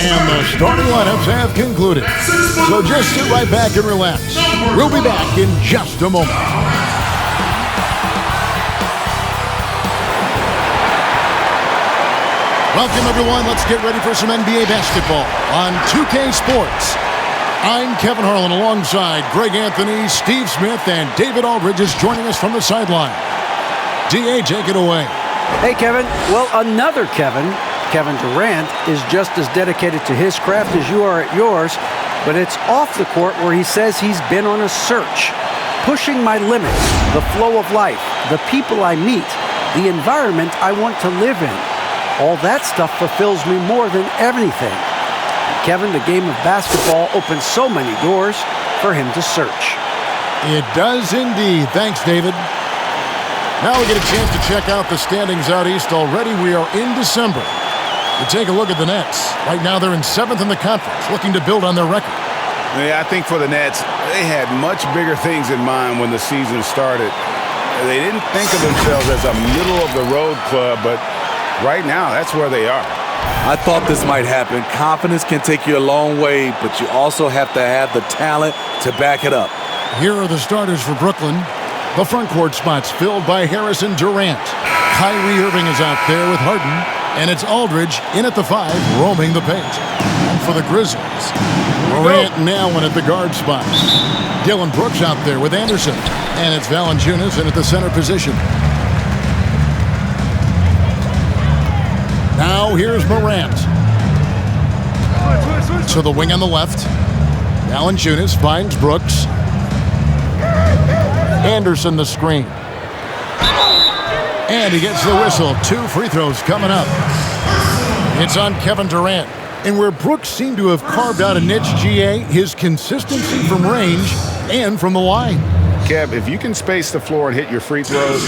And the starting lineups have concluded. So just sit right back and relax. We'll be back in just a moment. Welcome, everyone. Let's get ready for some NBA basketball on 2K Sports. I'm Kevin Harlan alongside Greg Anthony, Steve Smith, and David Aldridge is joining us from the sideline. DA, take it away. Hey, Kevin. Well, another Kevin Durant, is just as dedicated to his craft as you are at yours, but it's off the court where he says he's been on a search, pushing my limits, the flow of life, the people I meet, the environment I want to live in. All that stuff fulfills me more than anything. Kevin, the game of basketball opens so many doors for him to search. It does indeed. Thanks, David. Now we get a chance to check out the standings out east. Already we are in December. You take a look at the Nets. Right now they're in 7th in the conference, looking to build on their record. Yeah, I think for the Nets, they had much bigger things in mind when the season started. They didn't think of themselves as a middle-of-the-road club, but right now that's where they are. I thought this might happen. Confidence can take you a long way, but you also have to have the talent to back it up. Here are the starters for Brooklyn. The front court spots filled by Harris and Durant. Kyrie Irving is out there with Harden. And it's Aldridge in at the 5, roaming the paint. And for the Grizzlies, Morant and Allen at the guard spots. Dillon Brooks out there with Anderson. And it's Valanciunas in at the center position. Now here's Morant. To the wing on the left. Valanciunas finds Brooks. Anderson the screen. And he gets the whistle. 2 free throws coming up. It's on Kevin Durant. And where Brooks seemed to have carved out a niche, GA, his consistency from range and from the line. Kev, if you can space the floor and hit your free throws,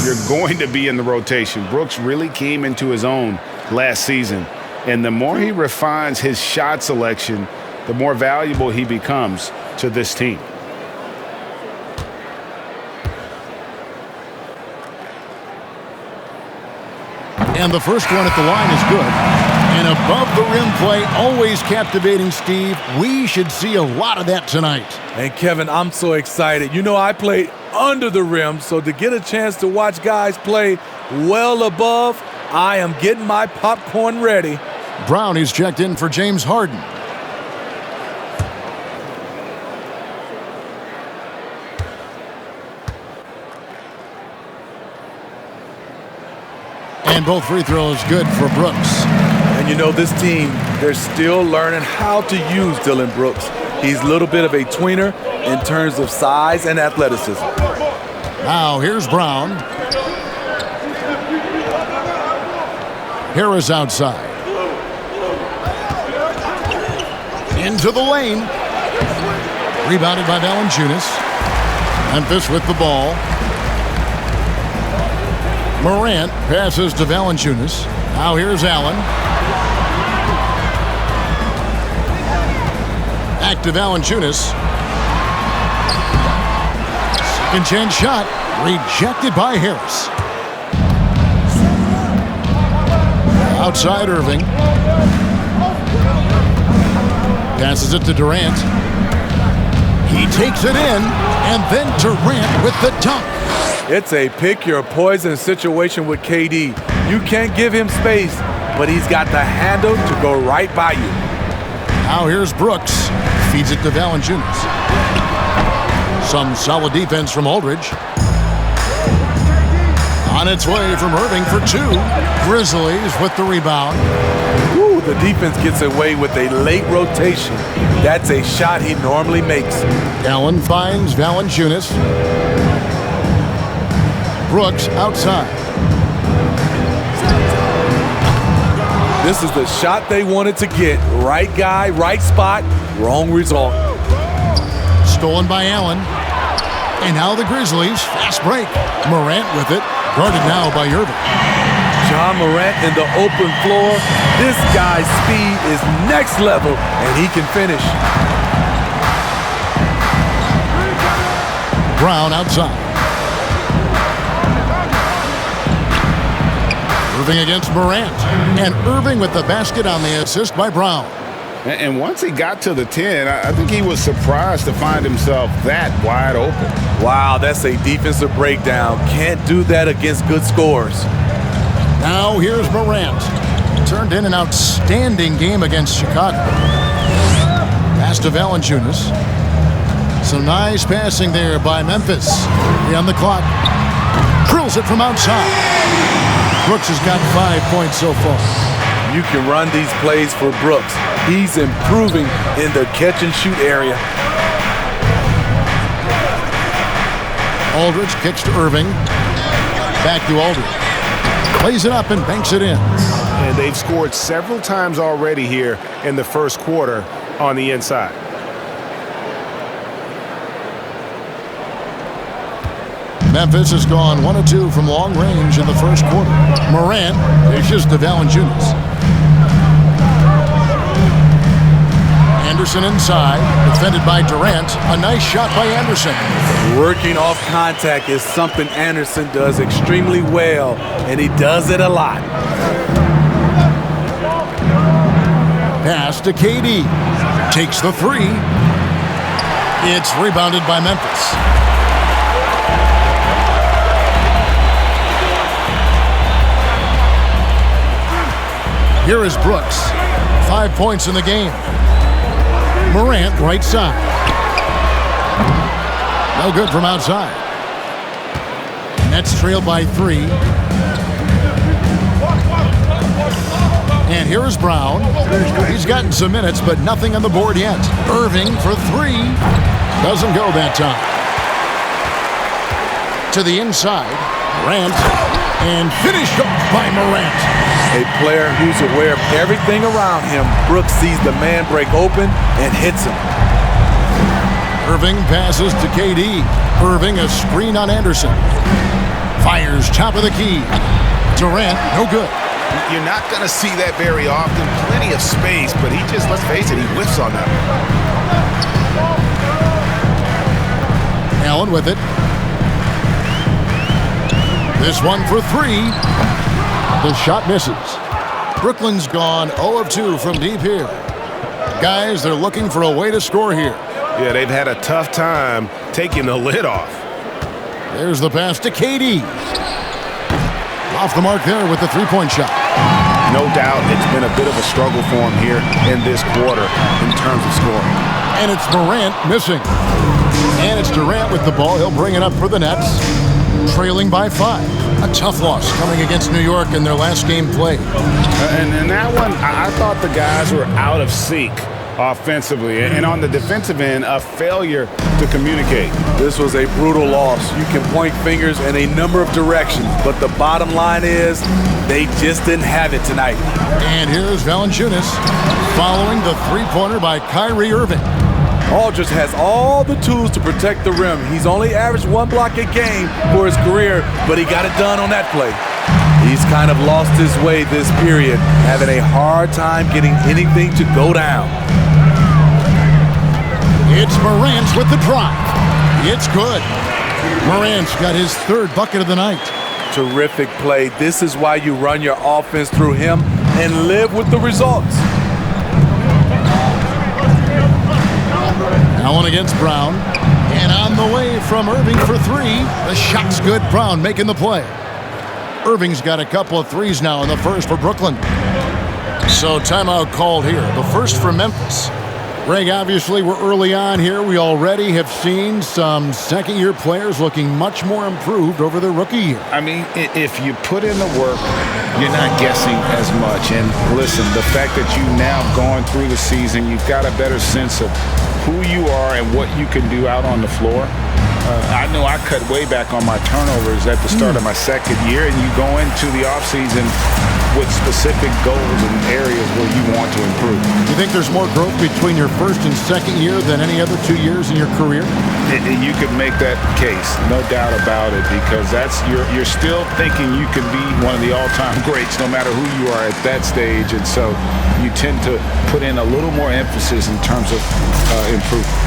you're going to be in the rotation. Brooks really came into his own last season. And the more he refines his shot selection, the more valuable he becomes to this team. And the first one at the line is good. And above the rim play, always captivating, Steve. We should see a lot of that tonight. And Kevin, I'm so excited. You know, I play under the rim, so to get a chance to watch guys play well above, I am getting my popcorn ready. Brown is checked in for James Harden. And both free throws good for Brooks. And you know, this team, they're still learning how to use Dillon Brooks. He's a little bit of a tweener in terms of size and athleticism. Now here's Brown. Harris outside. Into the lane. Rebounded by Valanciunas. Memphis with the ball. Morant passes to Valanciunas. Now here's Allen. Back to Valanciunas. Second chance shot. Rejected by Harris. Outside Irving. Passes it to Durant. He takes it in. And then Durant with the dunk. It's a pick your poison situation with KD. You can't give him space, but he's got the handle to go right by you. Now here's Brooks. Feeds it to Valanciunas. Some solid defense from Aldridge. On its way from Irving for 2. Grizzlies with the rebound. Ooh, the defense gets away with a late rotation. That's a shot he normally makes. Allen finds Valanciunas. Brooks outside. This is the shot they wanted to get. Right guy, right spot, wrong result. Stolen by Allen. And now the Grizzlies, fast break. Morant with it, guarded now by Irving. John Morant in the open floor. This guy's speed is next level, and he can finish. Brown outside. Irving against Morant. And Irving with the basket on the assist by Brown. And once he got to the 10, I think he was surprised to find himself that wide open. Wow, that's a defensive breakdown. Can't do that against good scores. Now here's Morant. Turned in an outstanding game against Chicago. Pass to Valanciunas. Some nice passing there by Memphis. On the clock. Drills it from outside. Brooks has got 5 points so far. You can run these plays for Brooks. He's improving in the catch-and-shoot area. Aldridge kicks to Irving. Back to Aldridge. Plays it up and banks it in. And they've scored several times already here in the first quarter on the inside. Memphis has gone 1 of 2 from long range in the first quarter. Morant dishes to Valanciunas. Anderson inside, defended by Durant. A nice shot by Anderson. Working off contact is something Anderson does extremely well, and he does it a lot. Pass to KD. Takes the 3. It's rebounded by Memphis. Here is Brooks. 5 points in the game. Morant, right side. No good from outside. Nets trailed by 3. And here is Brown. He's gotten some minutes, but nothing on the board yet. Irving for 3. Doesn't go that time. To the inside. Morant. And finished up by Morant. A player who's aware of everything around him. Brooks sees the man break open and hits him. Irving passes to KD. Irving a screen on Anderson. Fires top of the key. Durant, no good. You're not going to see that very often. Plenty of space, but he just, let's face it, he whiffs on that. Allen with it. This one for 3. The shot misses. Brooklyn's gone 0 of 2 from deep here. Guys, they're looking for a way to score here. Yeah, they've had a tough time taking the lid off. There's the pass to KD. Off the mark there with the three-point shot. No doubt it's been a bit of a struggle for him here in this quarter in terms of scoring. And it's Morant missing. And it's Durant with the ball. He'll bring it up for the Nets. Trailing by 5. A tough loss coming against New York in their last game played. And in that one, I thought the guys were out of sync offensively. And on the defensive end, a failure to communicate. This was a brutal loss. You can point fingers in a number of directions, but the bottom line is they just didn't have it tonight. And here's Valanciunas following the three-pointer by Kyrie Irving. Aldridge has all the tools to protect the rim. He's only averaged 1 block a game for his career, but he got it done on that play. He's kind of lost his way this period, having a hard time getting anything to go down. It's Morant with the drive. It's good. Morant's got his 3rd bucket of the night. Terrific play. This is why you run your offense through him and live with the results. Allen against Brown. And on the way from Irving for 3. The shot's good. Brown making the play. Irving's got a couple of threes now in the first for Brooklyn. So timeout called here. The first for Memphis. Greg, obviously we're early on here. We already have seen some second-year players looking much more improved over their rookie year. I mean, if you put in the work, you're not guessing as much. And listen, the fact that you've now gone through the season, you've got a better sense of who you are and what you can do out on the floor. I know I cut way back on my turnovers at the start of my second year, and you go into the offseason with specific goals and areas where you want to improve. You think there's more growth between your first and second year than any other 2 years in your career? You could make that case, no doubt about it, because you're still thinking you can be one of the all-time greats no matter who you are at that stage, and so you tend to put in a little more emphasis in terms of improvement.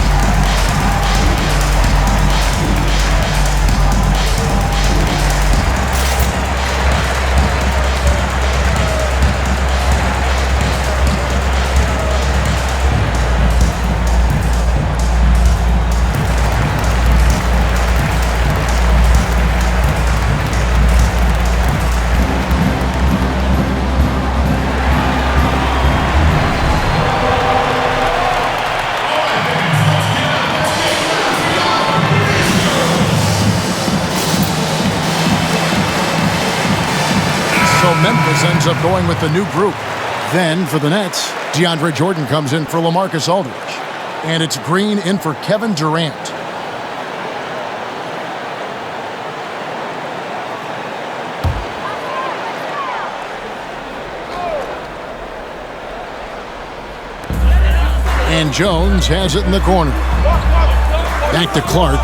Memphis ends up going with the new group. Then for the Nets, DeAndre Jordan comes in for LaMarcus Aldridge. And it's Green in for Kevin Durant. And Jones has it in the corner. Back to Clark.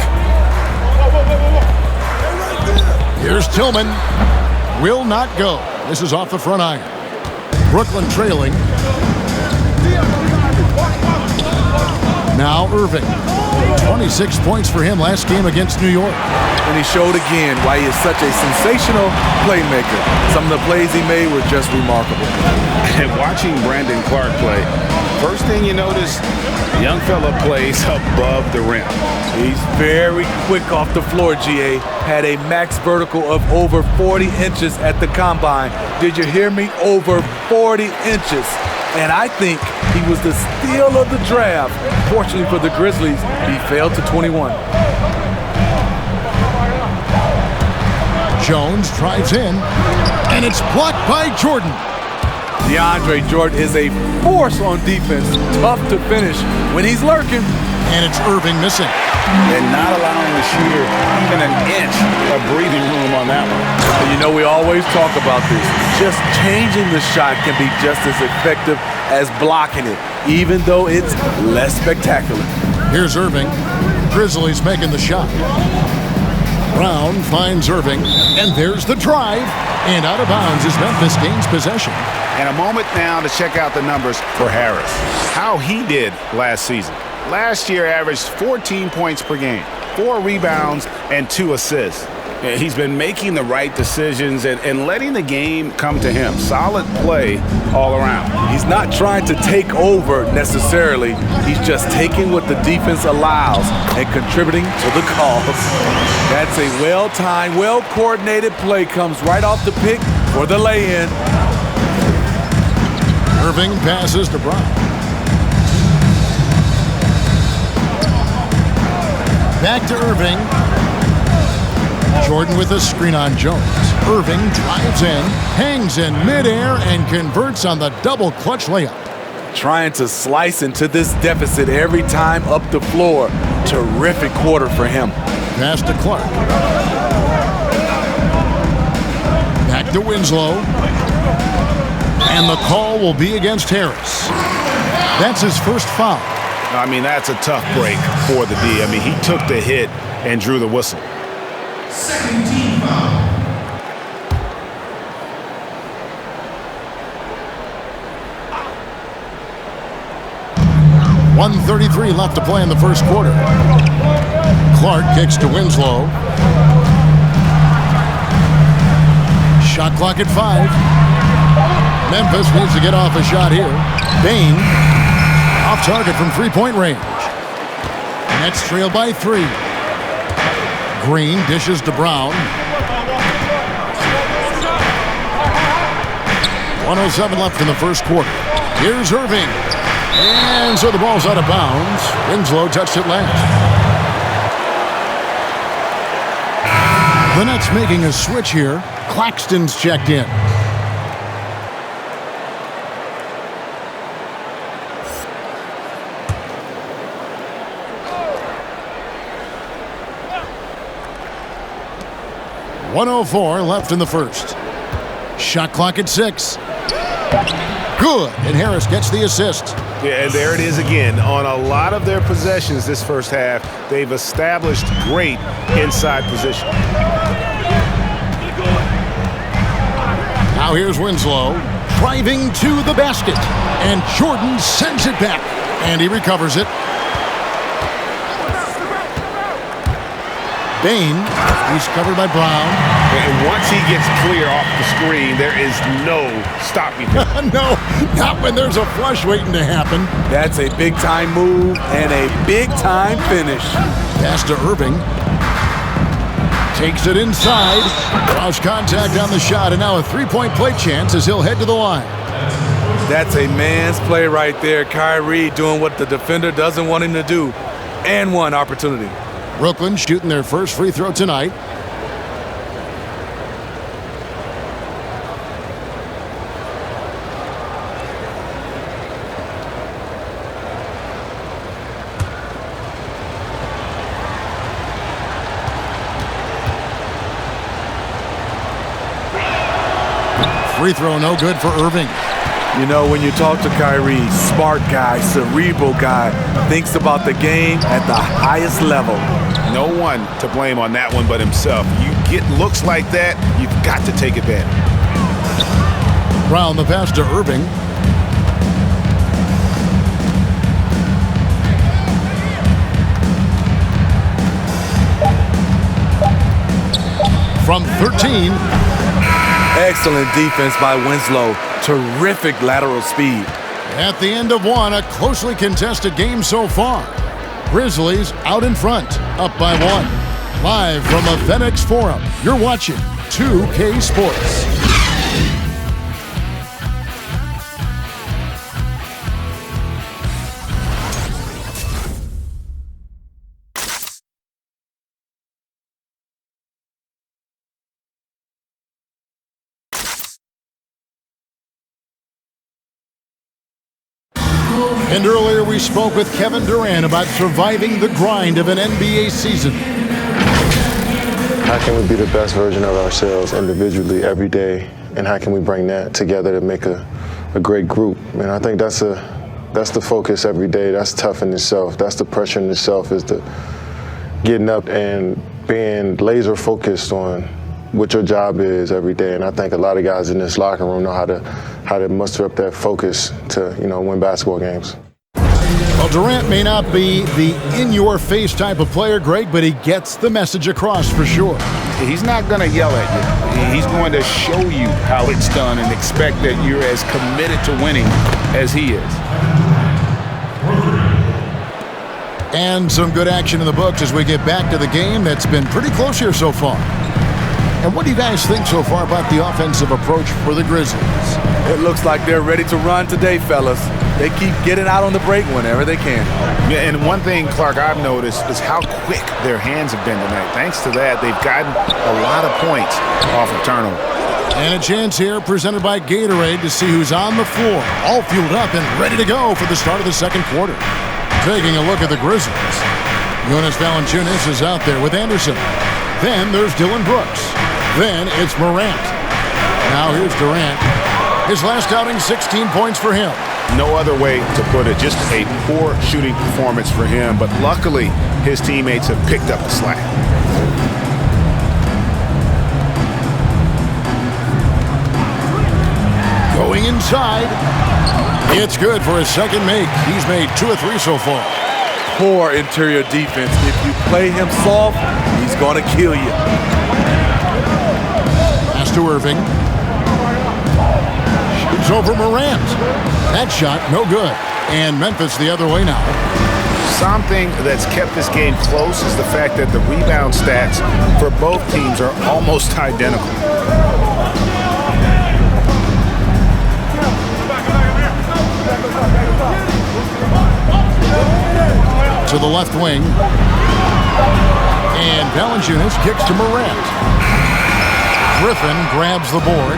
Here's Tillman. Will not go. This is off the front iron. Brooklyn trailing. Now Irving. 26 points for him last game against New York. And he showed again why he is such a sensational playmaker. Some of the plays he made were just remarkable. And watching Brandon Clark play, first thing you notice, young fella plays above the rim. He's very quick off the floor, GA. Had a max vertical of over 40 inches at the combine. Did you hear me? Over 40 inches. And I think he was the steal of the draft. Fortunately for the Grizzlies, he fell to 21. Jones drives in, and it's blocked by Jordan. DeAndre Jordan is a force on defense. Tough to finish when he's lurking. And it's Irving missing. And not allowing the shooter even an inch of breathing room on that one. And you know, we always talk about this. Just changing the shot can be just as effective as blocking it, even though it's less spectacular. Here's Irving. Grizzlies making the shot. Brown finds Irving, and there's the drive. And out of bounds as Memphis gains possession. And a moment now to check out the numbers for Harris. How he did last season. Last year averaged 14 points per game, 4 rebounds, and 2 assists. He's been making the right decisions and letting the game come to him. Solid play all around. He's not trying to take over necessarily. He's just taking what the defense allows and contributing to the cause. That's a well-timed, well-coordinated play. Comes right off the pick for the lay-in. Irving passes to Brown. Back to Irving. Jordan with a screen on Jones. Irving drives in, hangs in midair, and converts on the double clutch layup. Trying to slice into this deficit every time up the floor. Terrific quarter for him. Pass to Clark. Back to Winslow. And the call will be against Harris. That's his first foul. I mean, that's a tough break for the D. I mean, he took the hit and drew the whistle. Second team foul. .133 left to play in the first quarter. Clark kicks to Winslow. Shot clock at 5. Memphis needs to get off a shot here. Bain off target from three-point range. Nets trail by 3. Green dishes to Brown. 1:07 left in the first quarter. Here's Irving. And so the ball's out of bounds. Winslow touched it last. The Nets making a switch here. Claxton's checked in. .104 left in the first. Shot clock at 6. Good, and Harris gets the assist. Yeah, and there it is again. On a lot of their possessions this first half, they've established great inside position. Now here's Winslow, driving to the basket, and Jordan sends it back, and he recovers it. Bain, he's covered by Brown. And once he gets clear off the screen, there is no stopping him. No, not when there's a flush waiting to happen. That's a big-time move and a big-time finish. Pass to Irving. Takes it inside. Draws contact on the shot, and now a three-point play chance as he'll head to the line. That's a man's play right there. Kyrie doing what the defender doesn't want him to do. And one opportunity. Brooklyn shooting their first free throw tonight. free throw no good for Irving. You know, when you talk to Kyrie, smart guy, cerebral guy, thinks about the game at the highest level. No one to blame on that one but himself. You get looks like that, you've got to take advantage. Brown the pass to Irving. From 13. Excellent defense by Winslow. Terrific lateral speed. At the end of one, a closely contested game so far. Grizzlies out in front, up by 1. Live from the FedEx Forum, you're watching 2K Sports. And earlier we spoke with Kevin Durant about surviving the grind of an NBA season. How can we be the best version of ourselves individually every day, and how can we bring that together to make a great group? And I think that's the focus every day. That's tough in itself. That's the pressure in itself, is the getting up and being laser focused on what your job is every day. And I think a lot of guys in this locker room know how to muster up that focus to, win basketball games. Well, Durant may not be the in-your-face type of player, Greg, but he gets the message across for sure. He's not going to yell at you. He's going to show you how it's done and expect that you're as committed to winning as he is. And some good action in the books as we get back to the game that's been pretty close here so far. And what do you guys think so far about the offensive approach for the Grizzlies? It looks like they're ready to run today, fellas. They keep getting out on the break whenever they can. Yeah, and one thing, Clark, I've noticed is how quick their hands have been tonight. Thanks to that, they've gotten a lot of points off of turnover. And a chance here presented by Gatorade to see who's on the floor, all fueled up and ready to go for the start of the second quarter. Taking a look at the Grizzlies. Jonas Valanciunas is out there with Anderson. Then there's Dylan Brooks. Then it's Morant. Now here's Durant. His last outing, 16 points for him. No other way to put it. Just a poor shooting performance for him. But luckily, his teammates have picked up the slack. Going inside. It's good for his second make. He's made 2 of 3 so far. Poor interior defense. If you play him soft, he's going to kill you. Pass to Irving. Shoots over Morant. That shot, no good. And Memphis the other way now. Something that's kept this game close is the fact that the rebound stats for both teams are almost identical. To the left wing. And Valanciunas kicks to Morant. Griffin grabs the board.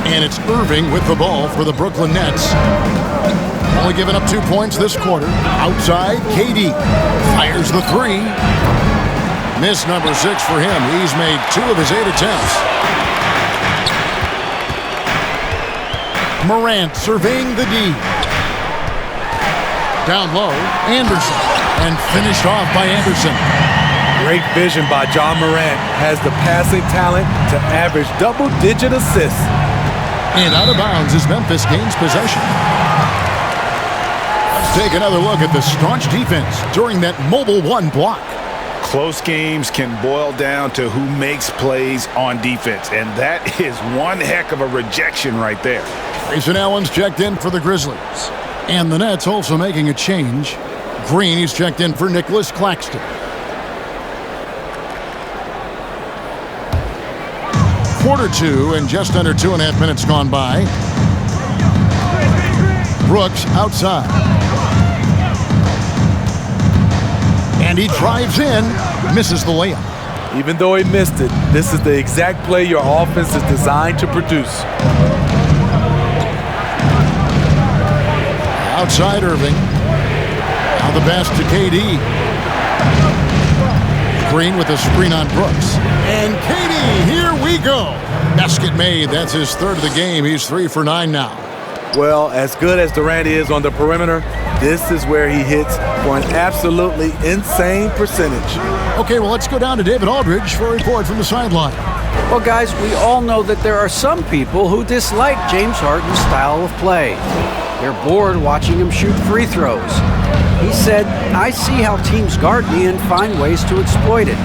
And it's Irving with the ball for the Brooklyn Nets. Only giving up 2 points this quarter. Outside, KD fires the 3. Miss number 6 for him. He's made 2 of his 8 attempts. Morant surveying the D. Down low, Anderson. And finished off by Anderson. Great vision by John Morant. Has the passing talent to average double-digit assists. And out of bounds as Memphis gains possession. Let's take another look at the staunch defense during that mobile 1 block. Close games can boil down to who makes plays on defense, and that is one heck of a rejection right there. Grayson Allen's checked in for the Grizzlies. And the Nets also making a change. Green is checked in for Nicholas Claxton. Quarter 2 and just under 2.5 minutes gone by. Brooks outside. And he drives in, misses the layup. Even though he missed it, this is the exact play your offense is designed to produce. Outside Irving. Now the pass to KD. Green with a screen on Brooks. And KD, here we we go. Basket made. That's his third of the game. He's 3 for 9 now. Well, as good as Durant is on the perimeter, this is where he hits for an absolutely insane percentage. Okay, well, let's go down to David Aldridge for a report from the sideline. Well, guys, we all know that there are some people who dislike James Harden's style of play. They're bored watching him shoot free throws. He said, "I see how teams guard me and find ways to exploit it.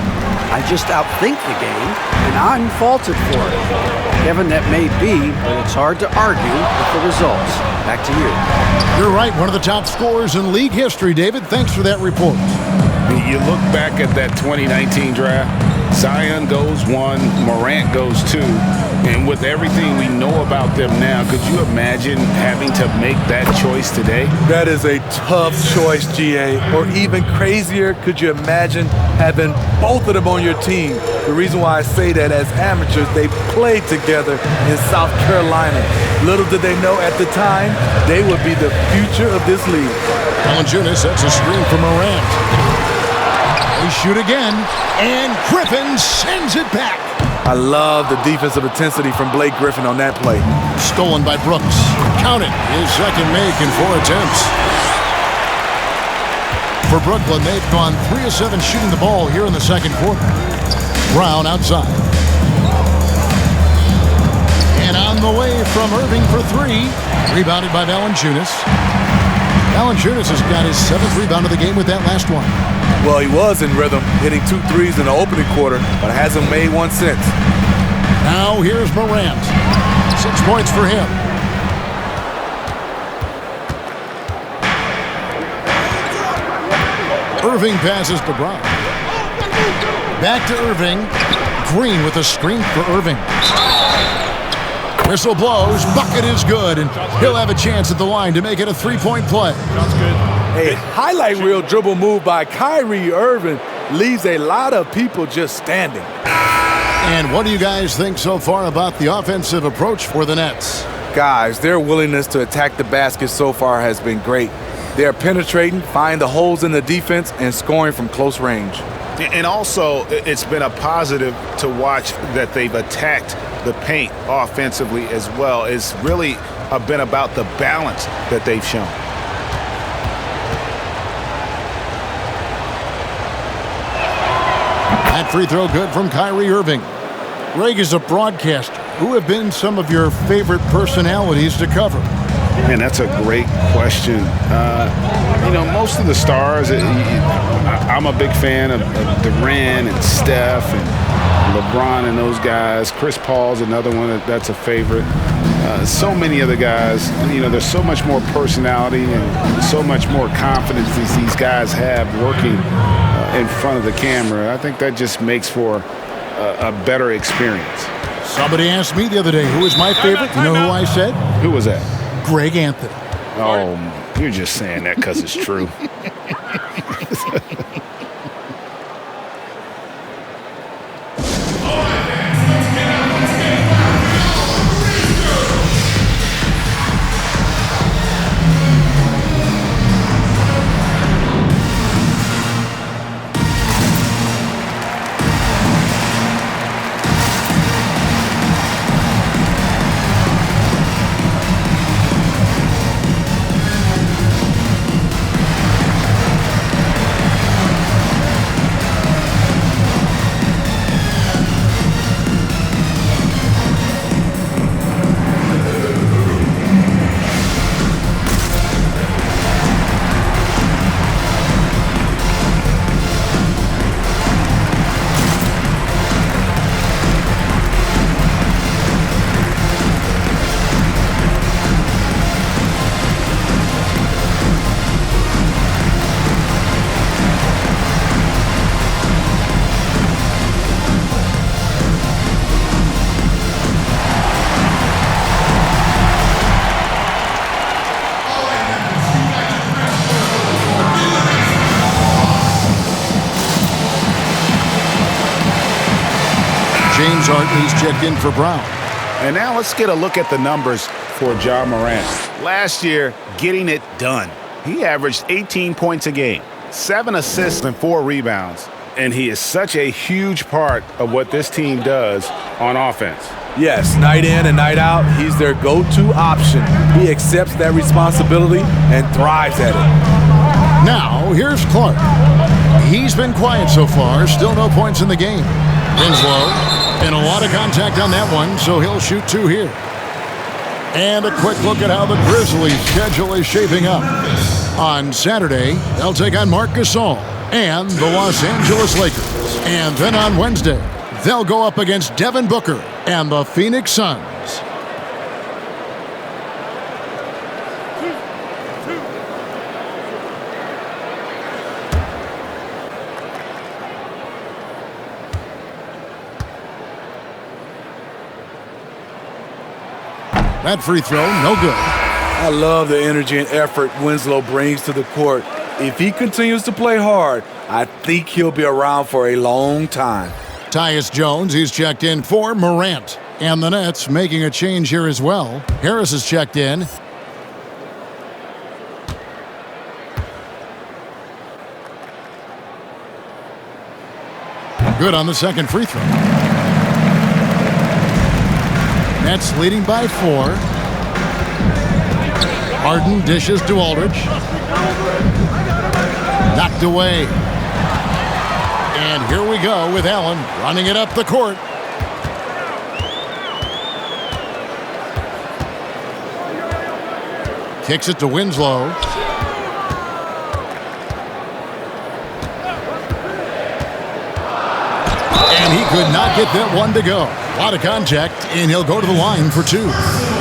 I just outthink the game, and I'm faulted for it." Kevin, that may be, but it's hard to argue with the results. Back to you. You're right, one of the top scorers in league history, David. Thanks for that report. You look back at that 2019 draft, Zion goes 1, Morant goes 2, and with everything we know about them now, could you imagine having to make that choice today? That is a tough choice, GA. Or even crazier, could you imagine having both of them on your team? The reason why I say that, as amateurs, they played together in South Carolina. Little did they know at the time, they would be the future of this league. Valanciunas sets a screen for Morant. They shoot again, and Griffin sends it back. I love the defensive intensity from Blake Griffin on that play. Stolen by Brooks. Count it. His second make in 4 attempts. For Brooklyn, they've gone 3 of 7 shooting the ball here in the second quarter. Brown outside. And on the way from Irving for 3. Rebounded by Valanciunas. Valanciunas has got his 7th rebound of the game with that last one. Well, he was in rhythm, hitting 2 threes in the opening quarter, but hasn't made one since. Now here's Morant. 6 points for him. Irving passes to Brown. Back to Irving. Green with a screen for Irving. Whistle blows. Bucket is good, and he'll have a chance at the line to make it a 3-point play. A highlight reel dribble move by Kyrie Irving leaves a lot of people just standing. And what do you guys think so far about the offensive approach for the Nets? Guys, their willingness to attack the basket so far has been great. They're penetrating, finding the holes in the defense, and scoring from close range. And also, it's been a positive to watch that they've attacked the paint offensively as well. It's really been about the balance that they've shown. That free throw good from Kyrie Irving. Greg is a broadcaster. Who have been some of your favorite personalities to cover? Man, that's a great question. Most of the stars, I'm a big fan of Durant and Steph and LeBron and those guys. Chris Paul's another one that's a favorite. So many other guys, there's so much more personality and so much more confidence these guys have working in front of the camera. I think that just makes for a better experience. Somebody asked me the other day, who is my favorite? You know who I said? Who was that? Greg Anthony. Oh, you're just saying that because it's true. James Harden's checked in for Brown. And now let's get a look at the numbers for Ja Morant. Last year, getting it done. He averaged 18 points a game, 7 assists and 4 rebounds. And he is such a huge part of what this team does on offense. Yes, night in and night out, he's their go-to option. He accepts that responsibility and thrives at it. Now, here's Clark. He's been quiet so far, still no points in the game. Winslow, and a lot of contact on that one, so he'll shoot 2 here. And a quick look at how the Grizzlies' schedule is shaping up. On Saturday, they'll take on Marc Gasol and the Los Angeles Lakers. And then on Wednesday, they'll go up against Devin Booker and the Phoenix Suns. That free throw, no good. I love the energy and effort Winslow brings to the court. If he continues to play hard, I think he'll be around for a long time. Tyus Jones, he's checked in for Morant. And the Nets making a change here as well. Harris is checked in. Good on the second free throw. Nets leading by 4. Harden dishes to Aldridge. Knocked away. And here we go with Allen running it up the court. Kicks it to Winslow. And he could not get that one to go. A lot of contact, and he'll go to the line for 2.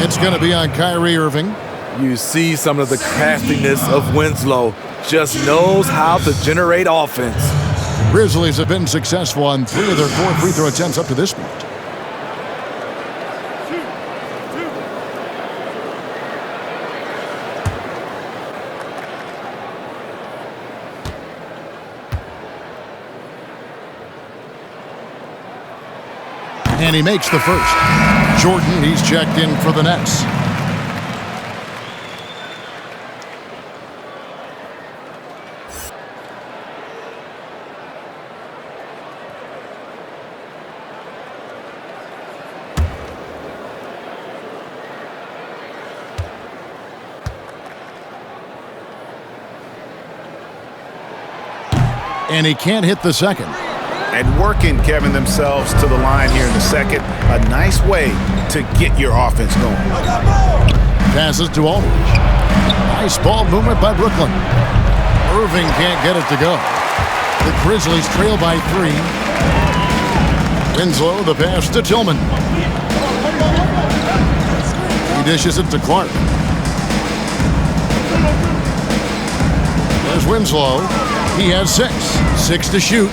It's going to be on Kyrie Irving. You see some of the craftiness of Winslow. Just knows how to generate offense. Grizzlies have been successful on 3 of their 4 free throw attempts up to this point. And he makes the first. Jordan, he's checked in for the Nets. And he can't hit the second. And working, Kevin, themselves to the line here in the second. A nice way to get your offense going. Passes to Aldridge. Nice ball movement by Brooklyn. Irving can't get it to go. The Grizzlies trail by 3. Winslow, the pass to Tillman. He dishes it to Clark. There's Winslow. He has 6. 6 to shoot.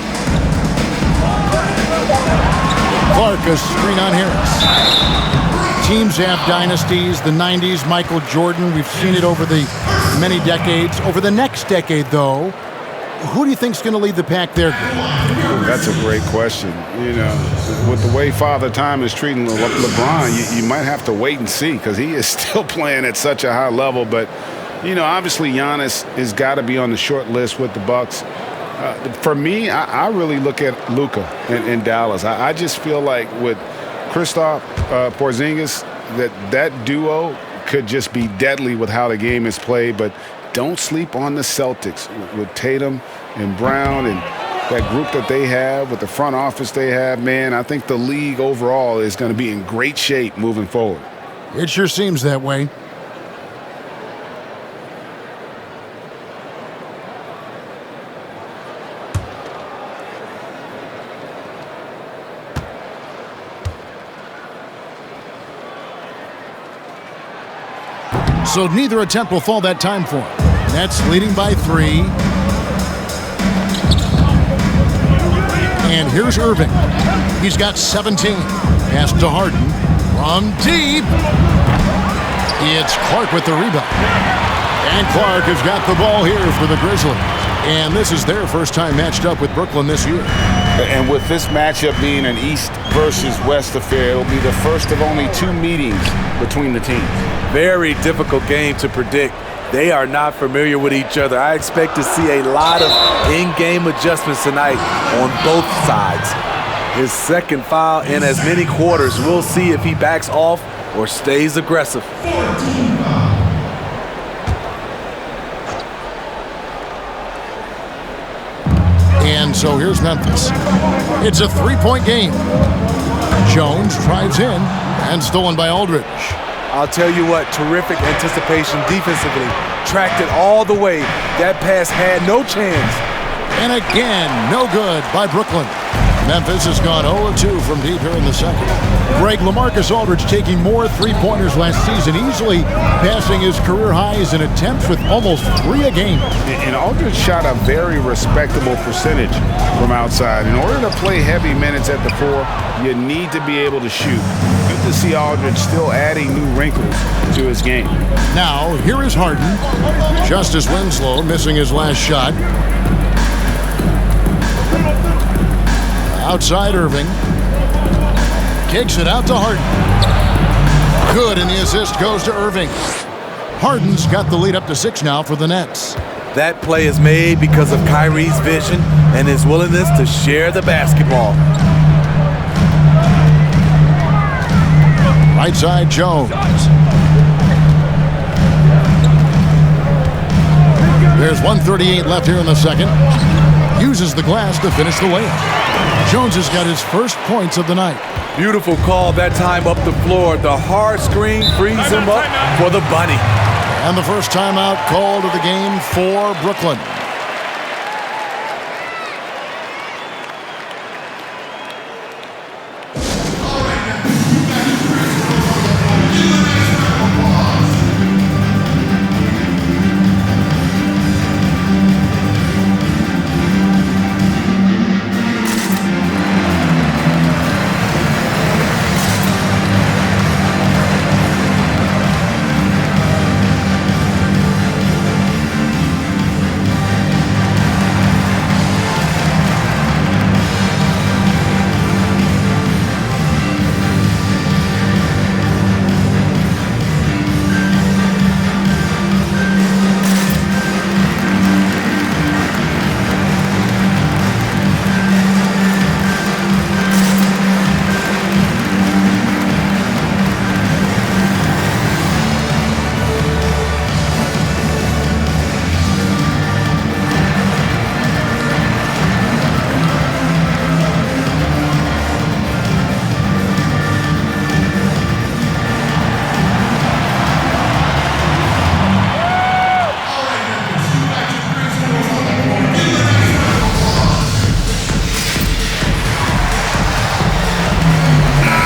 Clark, a screen on Harris. Teams have dynasties. The 90s, Michael Jordan. We've seen it over the many decades. Over the next decade, though, who do you think is going to lead the pack there? That's a great question. You know, with the way Father Time is treating LeBron, you might have to wait and see because he is still playing at such a high level. But, you know, obviously Giannis has got to be on the short list with the Bucks. For me, I really look at Luka in Dallas. I just feel like with Kristaps Porzingis, that duo could just be deadly with how the game is played. But don't sleep on the Celtics with Tatum and Brown and that group that they have, with the front office they have. Man, I think the league overall is going to be in great shape moving forward. It sure seems that way. So neither attempt will fall that time for him. Nets leading by 3. And here's Irving. He's got 17. Pass to Harden. From deep. It's Clark with the rebound. And Clark has got the ball here for the Grizzlies. And this is their first time matched up with Brooklyn this year. And with this matchup being an East versus West affair, it'll be the first of only 2 meetings between the teams. Very difficult game to predict. They are not familiar with each other. I expect to see a lot of in-game adjustments tonight on both sides. His second foul in as many quarters. We'll see if he backs off or stays aggressive. 14 foul. And so here's Memphis. It's a three-point game. Jones drives in and stolen by Aldridge. I'll tell you what, terrific anticipation defensively. Tracked it all the way. That pass had no chance. And again, no good by Brooklyn. Memphis has gone 0-2 from deep here in the second. Greg, LaMarcus Aldridge taking more three-pointers last season, easily passing his career highs in attempts with almost 3 a game. And Aldridge shot a very respectable percentage from outside. In order to play heavy minutes at the 4, you need to be able to shoot. Good to see Aldridge still adding new wrinkles to his game. Now, here is Harden. Justice Winslow missing his last shot. Outside Irving. Kicks it out to Harden. Good, and the assist goes to Irving. Harden's got the lead up to 6 now for the Nets. That play is made because of Kyrie's vision and his willingness to share the basketball. Right side, Jones. There's 1:38 left here in the second. Uses the glass to finish the layup. Jones has got his first points of the night. Beautiful call that time up the floor. The hard screen frees him up for the bunny. And the first timeout called of the game for Brooklyn.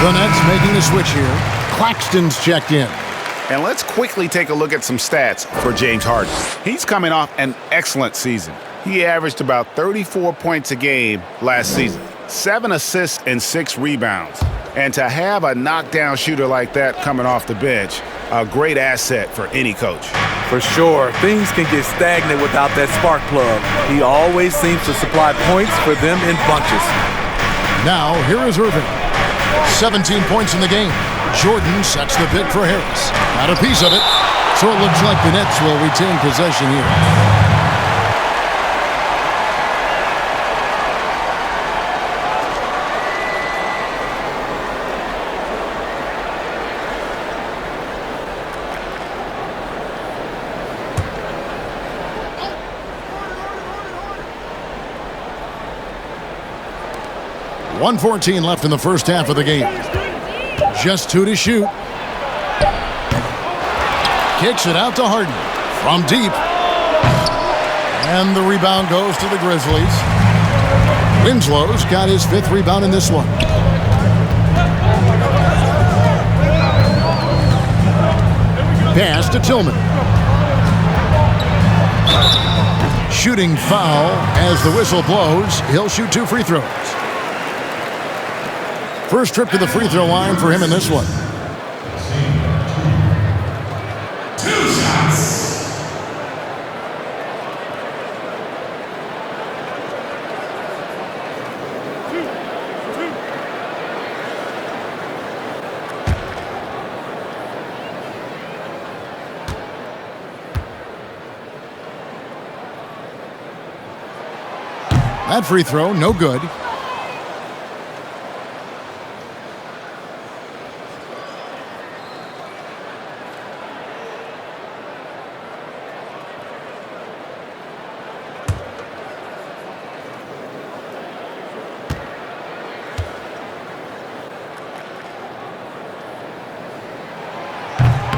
The Nets making a switch here. Claxton's checked in. And let's quickly take a look at some stats for James Harden. He's coming off an excellent season. He averaged about 34 points a game last season, 7 assists and 6 rebounds. And to have a knockdown shooter like that coming off the bench, a great asset for any coach. For sure, things can get stagnant without that spark plug. He always seems to supply points for them in bunches. Now, here is Irving. 17 points in the game. Jordan sets the pick for Harris. Got a piece of it. So it looks like the Nets will retain possession here. .114 left in the first half of the game. Just 2 to shoot. Kicks it out to Harden from deep. And the rebound goes to the Grizzlies. Winslow's got his 5th rebound in this one. Pass to Tillman. Shooting foul as the whistle blows. He'll shoot 2 free throws. First trip to the free throw line for him in this one. 2 shots. That free throw, no good.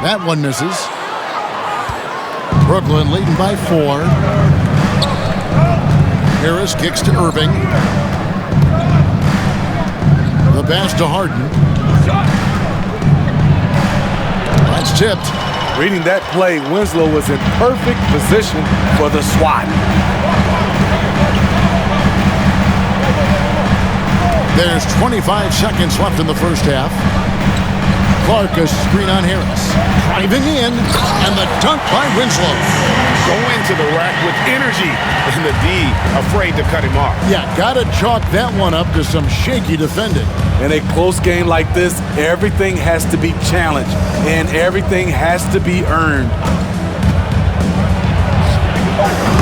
That one misses. Brooklyn leading by 4. Harris kicks to Irving. The pass to Harden. That's tipped. Reading that play, Winslow was in perfect position for the swat. There's 25 seconds left in the first half. Clark, a screen on Harris. Driving in, and the dunk by Winslow. Going to the rack with energy, and the D afraid to cut him off. Yeah, gotta chalk that one up to some shaky defending. In a close game like this, everything has to be challenged, and everything has to be earned.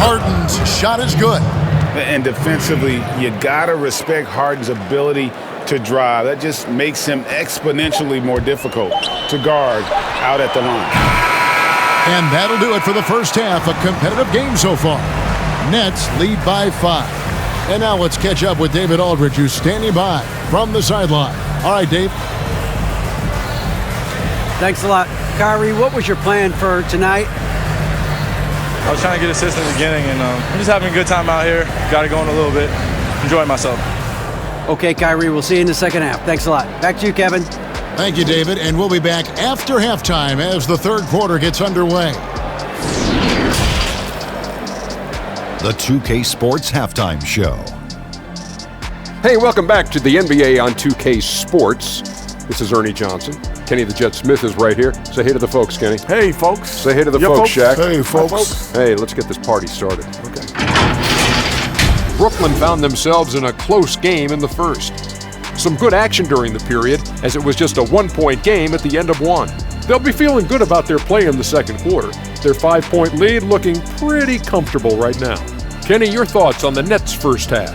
Harden's shot is good. And defensively, you gotta respect Harden's ability to drive. That just makes him exponentially more difficult to guard out at the line. And that'll do it for the first half. A competitive game so far. Nets lead by 5. And now let's catch up with David Aldridge, who's standing by from the sideline. All right, Dave. Thanks a lot. Kyrie, what was your plan for tonight? I was trying to get assists in the beginning, and I'm just having a good time out here. Got it going a little bit. Enjoying myself. Okay, Kyrie, we'll see you in the second half. Thanks a lot. Back to you, Kevin. Thank you, David. And we'll be back after halftime as the third quarter gets underway. The 2K Sports Halftime Show. Hey, welcome back to the NBA on 2K Sports. This is Ernie Johnson. Kenny the Jet Smith is right here. Say hey to the folks, Kenny. Hey, folks. Say hey to the folks, Shaq. Hey, folks. Hey, let's get this party started. Okay. Brooklyn found themselves in a close game in the first. Some good action during the period, as it was just a one-point game at the end of one. They'll be feeling good about their play in the second quarter. Their 5-point lead looking pretty comfortable right now. Kenny, your thoughts on the Nets' first half?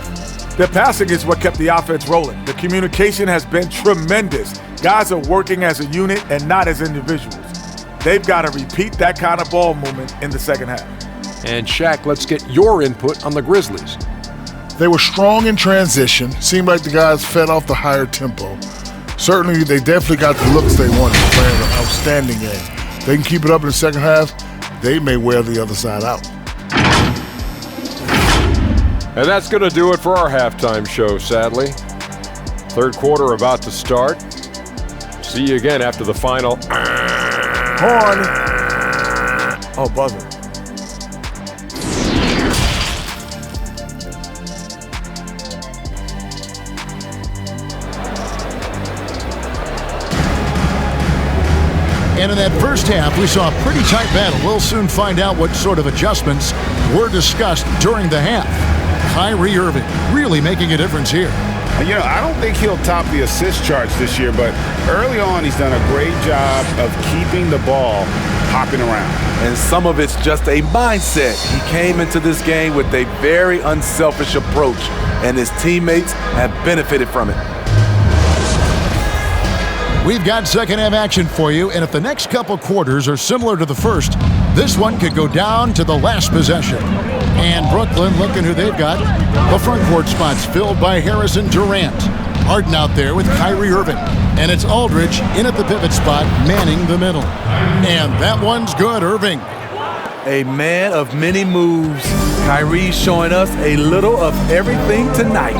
The passing is what kept the offense rolling. The communication has been tremendous. Guys are working as a unit and not as individuals. They've got to repeat that kind of ball movement in the second half. And Shaq, let's get your input on the Grizzlies. They were strong in transition. Seemed like the guys fed off the higher tempo. Certainly, they definitely got the looks they wanted, playing an outstanding game. They can keep it up in the second half, they may wear the other side out. And that's going to do it for our halftime show, sadly. Third quarter about to start. See you again after the final. Horn. Oh, buzzer. And in that first half, we saw a pretty tight battle. We'll soon find out what sort of adjustments were discussed during the half. Kyrie Irving really making a difference here. You know, I don't think he'll top the assist charts this year, but early on he's done a great job of keeping the ball hopping around. And some of it's just a mindset. He came into this game with a very unselfish approach, and his teammates have benefited from it. We've got second half action for you, and if the next couple quarters are similar to the first, this one could go down to the last possession. And Brooklyn looking who they've got. The front court spots filled by Harris and Durant. Harden out there with Kyrie Irving. And it's Aldridge in at the pivot spot, manning the middle. And that one's good, Irving. A man of many moves. Kyrie showing us a little of everything tonight.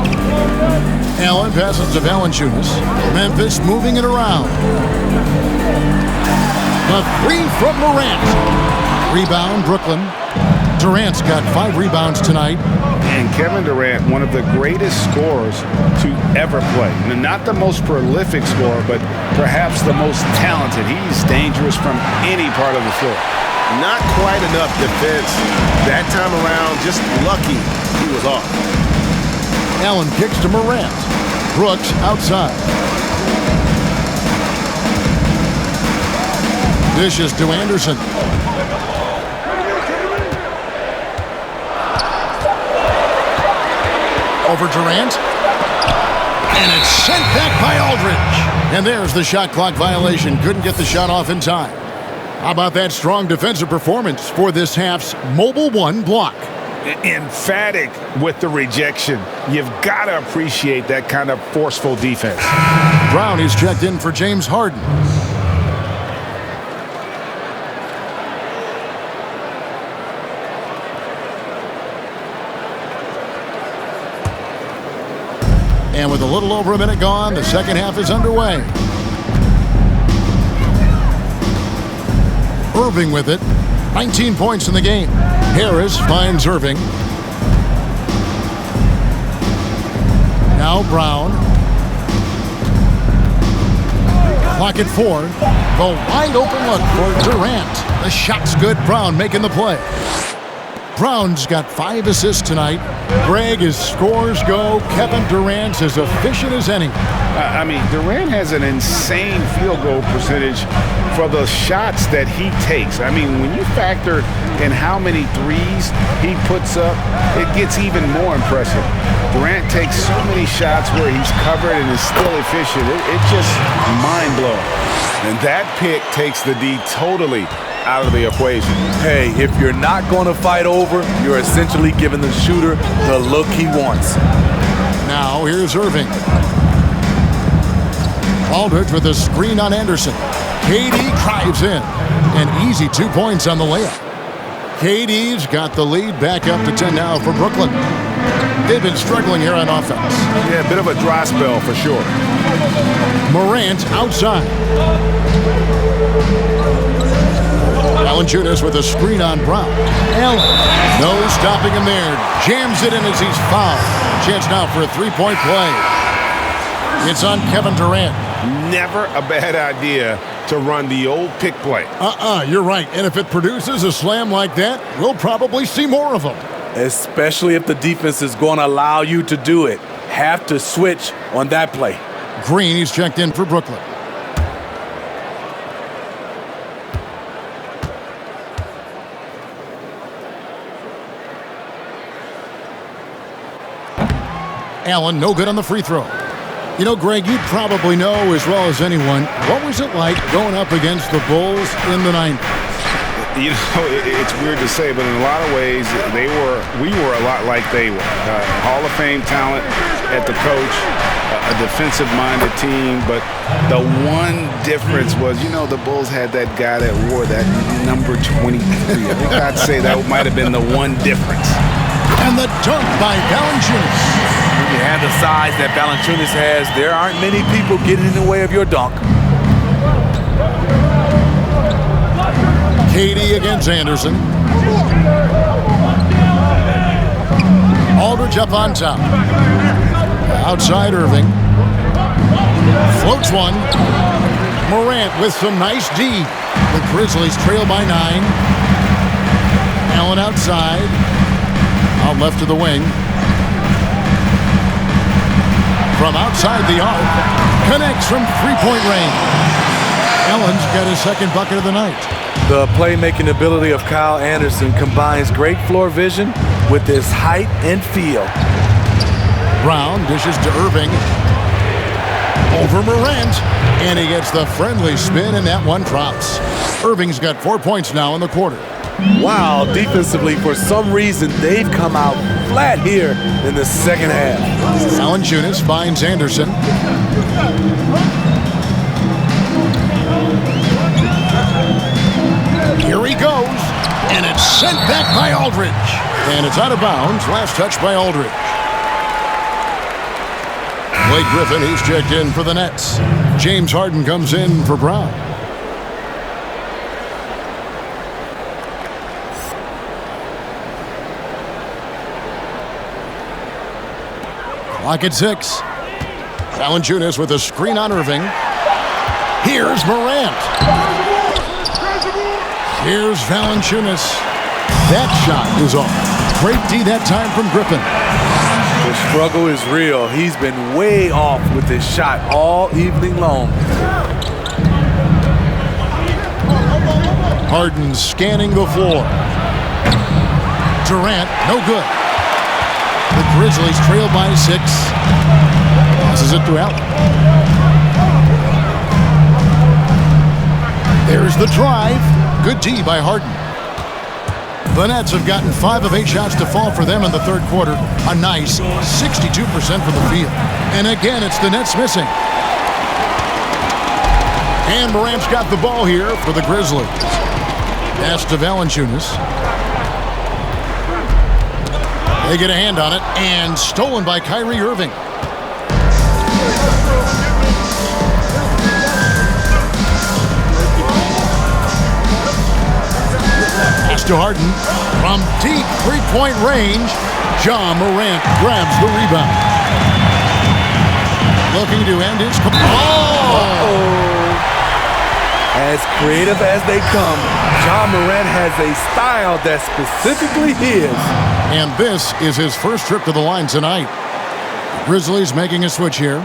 Allen passes to Valanciunas. Memphis moving it around. The three from Durant. Rebound, Brooklyn. Durant's got 5 rebounds tonight. And Kevin Durant, one of the greatest scorers to ever play. Not the most prolific scorer, but perhaps the most talented. He's dangerous from any part of the floor. Not quite enough defense. That time around, just lucky he was off. Allen kicks to Morant. Brooks outside. Dishes to Anderson. over Durant. And it's sent back by Aldridge. And there's the shot clock violation. Couldn't get the shot off in time. How about that strong defensive performance for this half's Mobile One block? Emphatic with the rejection. You've got to appreciate that kind of forceful defense. Brown is checked in for James Harden. And with a little over a minute gone, the second half is underway. Irving with it. 19 points in the game. Harris finds Irving. Now Brown. Clock at 4. The wide open look for Durant. The shot's good. Brown making the play. Brown's got 5 assists tonight. Greg, as scores go, Kevin Durant's as efficient as any. I mean, Durant has an insane field goal percentage for the shots that he takes. I mean, when you factor in how many threes he puts up, it gets even more impressive. Durant takes so many shots where he's covered and is still efficient. It's just mind-blowing. And that pick takes the D totally out of the equation. Hey, if you're not going to fight over, you're essentially giving the shooter the look he wants. Now here's Irving. Aldridge with a screen on Anderson. KD drives in. An easy 2 points on the layup. KD's got the lead back up to 10 now for Brooklyn. They've been struggling here on offense. Yeah, a bit of a dry spell for sure. Morant outside. Valanciunas with a screen on Brown. Allen, no stopping him there. Jams it in as he's fouled. Chance now for a three-point play. It's on Kevin Durant. Never a bad idea to run the old pick play. You're right. And if it produces a slam like that, we'll probably see more of them. Especially if the defense is going to allow you to do it. Have to switch on that play. Green, he's checked in for Brooklyn. Allen, no good on the free throw. You know, Greg, you probably know as well as anyone, what was it like going up against the Bulls in the 90s? You know, it's weird to say, but in a lot of ways, we were a lot like they were. Hall of Fame talent at the coach, a defensive-minded team, but the one difference was, you know, the Bulls had that guy that wore that number 23. I think I'd say that might have been the one difference. And the dunk by Valanciunas. When you have the size that Valanciunas has, there aren't many people getting in the way of your dunk. KD against Anderson. Aldridge up on top. Outside Irving. Floats one. Morant with some nice D. The Grizzlies trail by 9. Allen outside. Out left to the wing. From outside the arc. Connects from three-point range. Allen's got his second bucket of the night. The playmaking ability of Kyle Anderson combines great floor vision with his height and feel. Brown dishes to Irving. Over Morant. And he gets the friendly spin, and that one drops. Irving's got 4 points now in the quarter. Wow, defensively, for some reason, they've come out flat here in the second half. Valanciunas finds Anderson. Here he goes, and it's sent back by Aldridge. And it's out of bounds, last touch by Aldridge. Blake Griffin, he's checked in for the Nets. James Harden comes in for Brown. Clock at 6. Valanciunas with a screen on Irving. Here's Morant. Here's Valanciunas. That shot is off. Great D that time from Griffin. The struggle is real. He's been way off with his shot all evening long. Harden scanning the floor. Durant, no good. The Grizzlies trail by 6. Passes it to Allen. There's the drive. Good D by Harden. The Nets have gotten 5 of 8 shots to fall for them in the third quarter. A nice 62% from the field. And again, it's the Nets missing. And Morant's got the ball here for the Grizzlies. Pass to Valanciunas. They get a hand on it, and stolen by Kyrie Irving. Pass to Harden. From deep three-point range, Ja Morant grabs the rebound. Looking to end his... As creative as they come, Ja Morant has a style that's specifically his. And this is his first trip to the line tonight. Grizzlies making a switch here.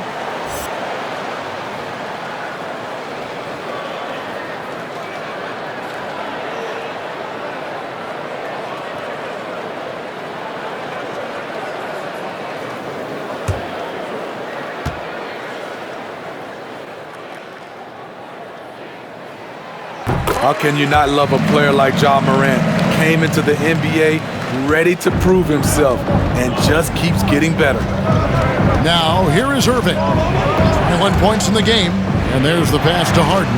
How can you not love a player like Ja Morant? Came into the NBA ready to prove himself and just keeps getting better. Now, here is Irving. 21 points in the game, and there's the pass to Harden.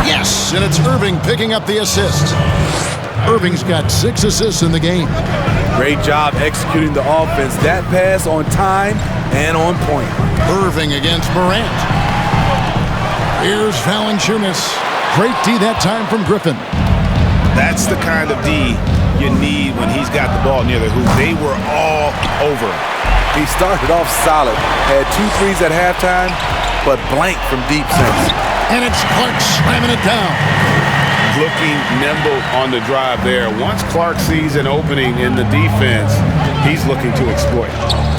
Yes, and it's Irving picking up the assist. Irving's got 6 assists in the game. Great job executing the offense. That pass on time and on point. Irving against Morant. Here's Valanciunas. Great D that time from Griffin. That's the kind of D you need when he's got the ball near the hoop. They were all over him. He started off solid, had 2 threes at halftime, but blanked from deep since. And it's Clark slamming it down. Looking nimble on the drive there. Once Clark sees an opening in the defense, he's looking to exploit.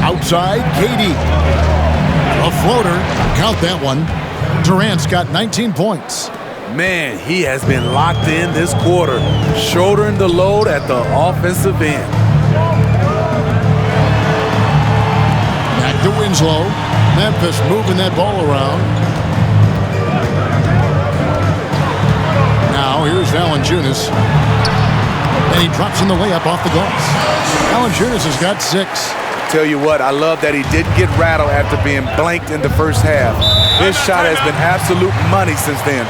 Outside, KD. A floater. Count that one. Durant's got 19 points. Man, he has been locked in this quarter, shouldering the load at the offensive end. Back to Winslow. Memphis moving that ball around. Now here's Valanciunas. And he drops in the layup off the glass. Valanciunas has got 6. Tell you what, I love that he didn't get rattled after being blanked in the first half. His shot has been absolute money since then.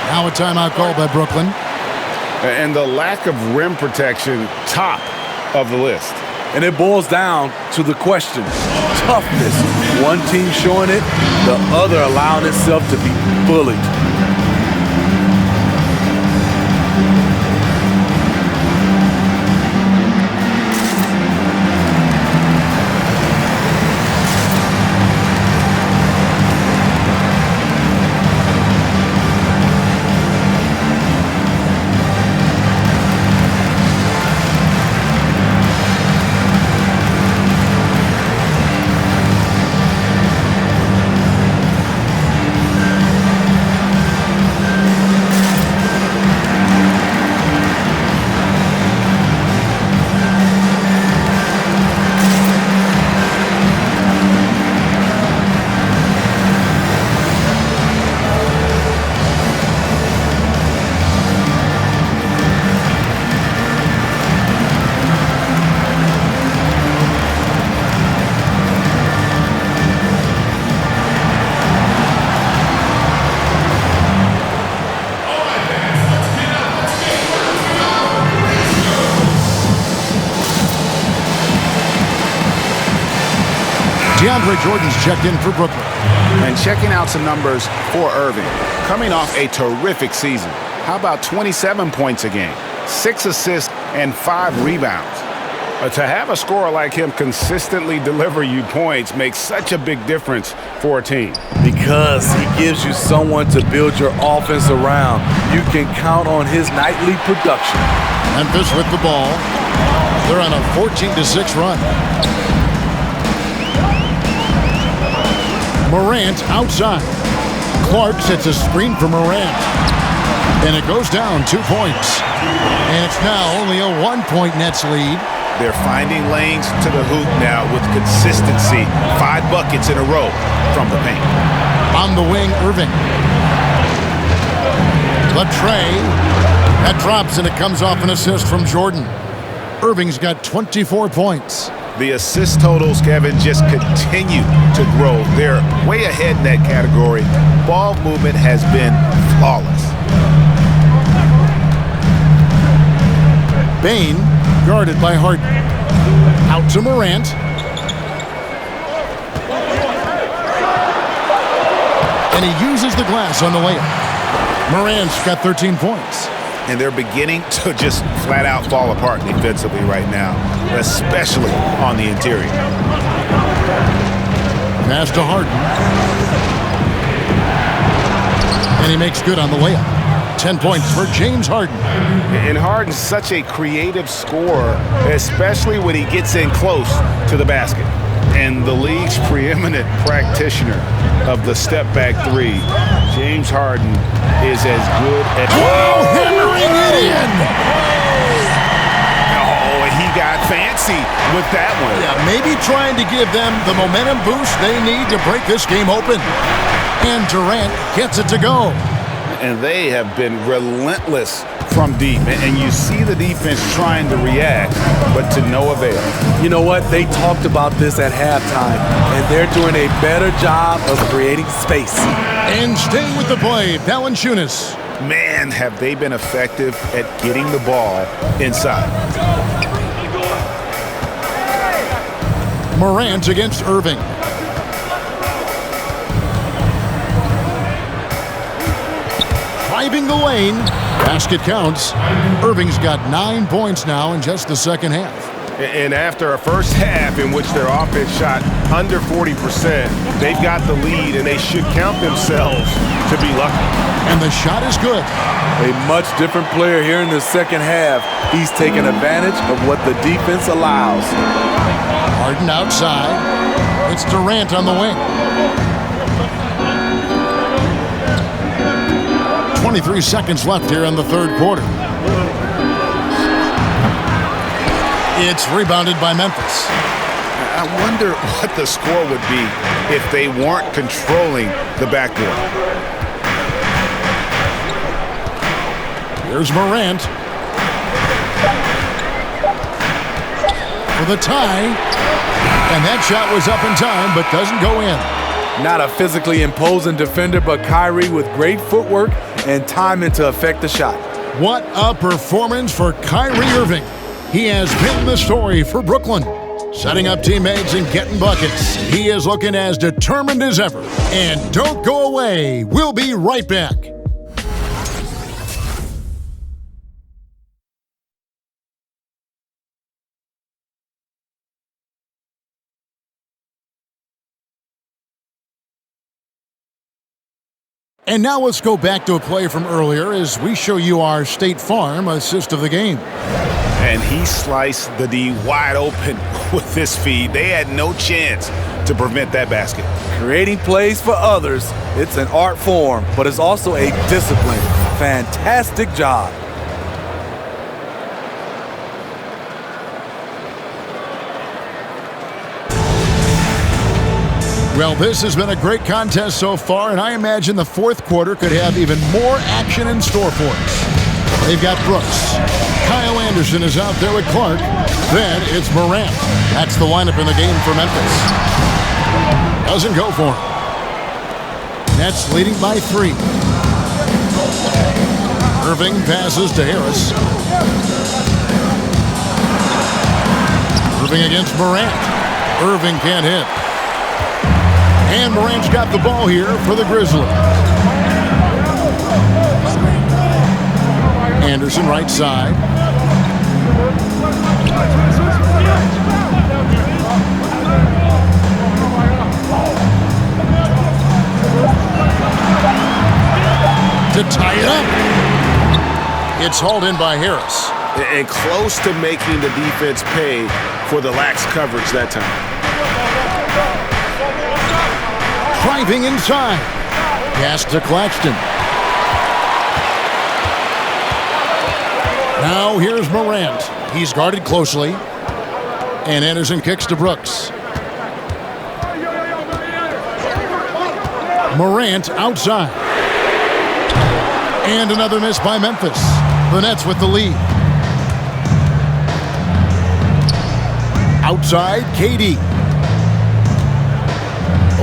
Now a timeout call by Brooklyn. And the lack of rim protection, top of the list. And it boils down to the question, toughness. One team showing it, the other allowing itself to be bullied. DeAndre Jordan's checked in for Brooklyn. And checking out some numbers for Irving. Coming off a terrific season. How about 27 points a game, 6 assists, and 5 rebounds? To have a scorer like him consistently deliver you points makes such a big difference for a team. Because he gives you someone to build your offense around. You can count on his nightly production. Memphis with the ball. They're on a 14-6 run. Morant outside. Clark sets a screen for Morant. And it goes down 2 points. And it's now only a 1-point Nets lead. They're finding lanes to the hoop now with consistency. 5 buckets in a row from the paint. On the wing, Irving. Latrey. That drops, and it comes off an assist from Jordan. Irving's got 24 points. The assist totals, Kevin, just continue to grow. They're way ahead in that category. Ball movement has been flawless. Bain, guarded by Harden. Out to Morant. And he uses the glass on the layup. Morant's got 13 points. And they're beginning to just flat out fall apart defensively right now, especially on the interior. Pass to Harden. And he makes good on the layup. 10 points for James Harden. And Harden's such a creative scorer, especially when he gets in close to the basket. And the league's preeminent practitioner of the step-back three, James Harden, is as good as... Whoa, hammering it in! Oh, he got fancy with that one. Yeah, maybe trying to give them the momentum boost they need to break this game open. And Durant gets it to go. And they have been relentless from deep. And you see the defense trying to react, but to no avail. You know what? They talked about this at halftime, and they're doing a better job of creating space. And staying with the play, Valanciunas. Man, have they been effective at getting the ball inside. Morant against Irving. Driving the lane. Basket counts. Irving's got 9 points now in just the second half. And after a first half in which their offense shot under 40%, they've got the lead, and they should count themselves to be lucky. And the shot is good. A much different player here in the second half. He's taking advantage of what the defense allows. Harden outside. It's Durant on the wing. 23 seconds left here in the third quarter. It's rebounded by Memphis. I wonder what the score would be if they weren't controlling the backboard. Here's Morant. For the tie. And that shot was up in time, but doesn't go in. Not a physically imposing defender, but Kyrie with great footwork and timing to affect the shot. What a performance for Kyrie Irving. He has been the story for Brooklyn. Setting up teammates and getting buckets. He is looking as determined as ever. And don't go away. We'll be right back. And now let's go back to a play from earlier as we show you our State Farm assist of the game. And he sliced the D wide open with this feed. They had no chance to prevent that basket. Creating plays for others, it's an art form, but it's also a discipline. Fantastic job. Well, this has been a great contest so far, and I imagine the fourth quarter could have even more action in store for us. They've got Brooks. Kyle Anderson is out there with Clark. Then it's Morant. That's the lineup in the game for Memphis. Doesn't go for him. Nets leading by 3. Irving passes to Harris. Irving against Morant. Irving can't hit. And Morant's got the ball here for the Grizzlies. Anderson right side. To tie it up. It's hauled in by Harris. And close to making the defense pay for the lax coverage that time. Driving inside. Pass to Claxton. Now here's Morant. He's guarded closely. And Anderson kicks to Brooks. Morant outside. And another miss by Memphis. The Nets with the lead. Outside, KD.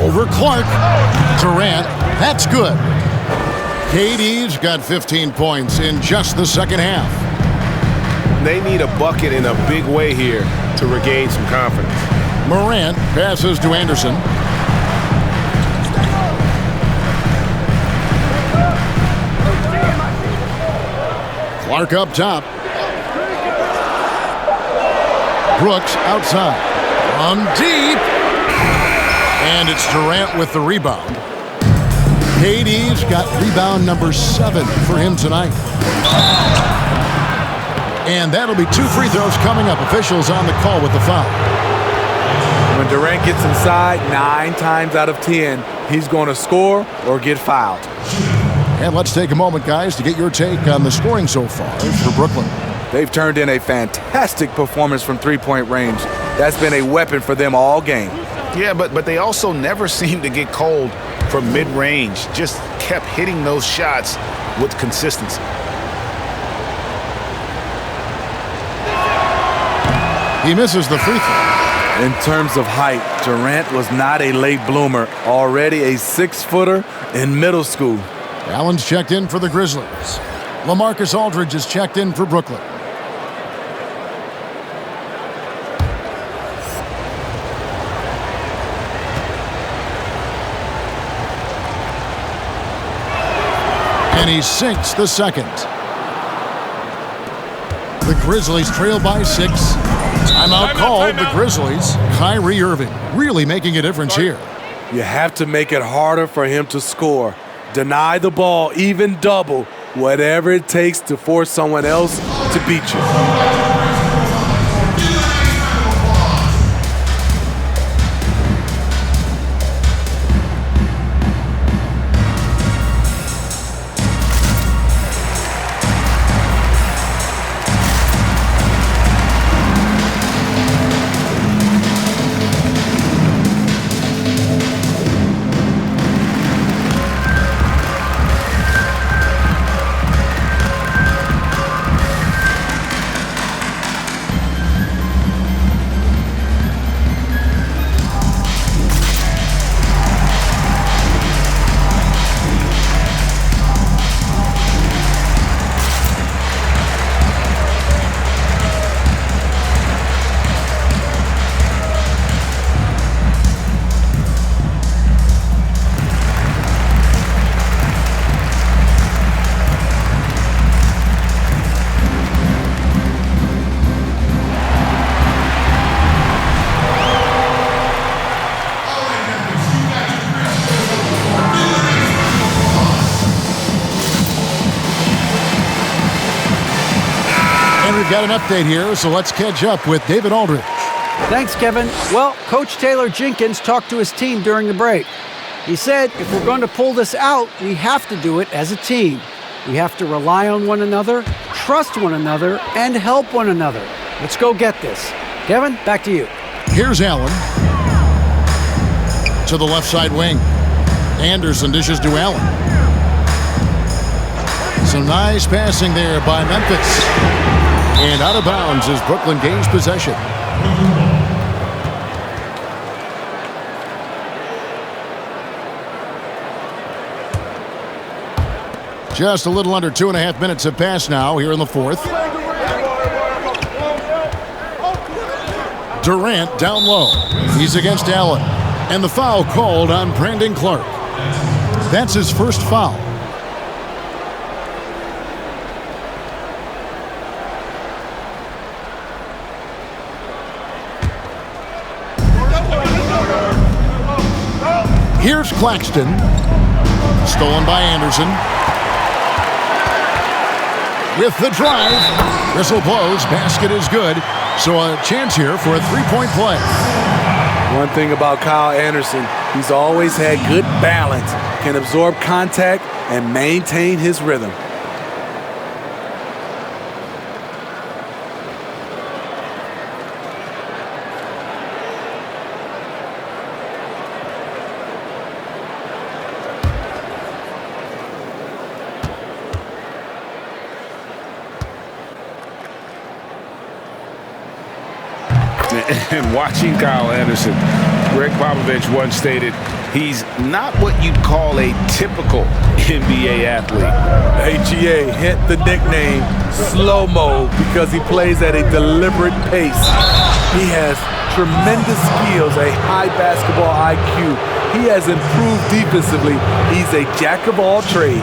Over Clark. Durant. That's good. KD's got 15 points in just the second half. They need a bucket in a big way here to regain some confidence. Morant passes to Anderson. Clark up top. Brooks outside. On deep. And it's Durant with the rebound. KD's got rebound number 7 for him tonight. And that'll be 2 free throws coming up. Officials on the call with the foul. When Durant gets inside, 9 times out of 10, he's going to score or get fouled. And let's take a moment, guys, to get your take on the scoring so far for Brooklyn. They've turned in a fantastic performance from three-point range. That's been a weapon for them all game. Yeah, but they also never seem to get cold from mid-range. Just kept hitting those shots with consistency. He misses the free throw. In terms of height, Durant was not a late bloomer, already a 6-footer in middle school. Allen's checked in for the Grizzlies. LaMarcus Aldridge is checked in for Brooklyn. And he sinks the second. The Grizzlies trail by 6. Timeout called the Grizzlies. Kyrie Irving really making a difference here. You have to make it harder for him to score. Deny the ball, even double, whatever it takes to force someone else to beat you. Got an update here, so let's catch up with David Aldridge. Thanks, Kevin. Well, Coach Taylor Jenkins talked to his team during the break. He said, if we're going to pull this out, we have to do it as a team. We have to rely on one another, trust one another, and help one another. Let's go get this. Kevin, back to you. Here's Allen. To the left side wing. Anderson dishes to Allen. Some nice passing there by Memphis. And out of bounds as Brooklyn gains possession. Just a little under 2.5 minutes have passed now here in the fourth. Durant down low. He's against Allen. And the foul called on Brandon Clark. That's his first foul. Here's Claxton. Stolen by Anderson. With the drive. Whistle blows. Basket is good. So a chance here for a 3-point play. One thing about Kyle Anderson, he's always had good balance, can absorb contact and maintain his rhythm. And watching Kyle Anderson, Greg Popovich once stated, he's not what you'd call a typical NBA athlete. AGA hit the nickname Slow-Mo because he plays at a deliberate pace. He has tremendous skills, a high basketball IQ. He has improved defensively. He's a jack of all trades.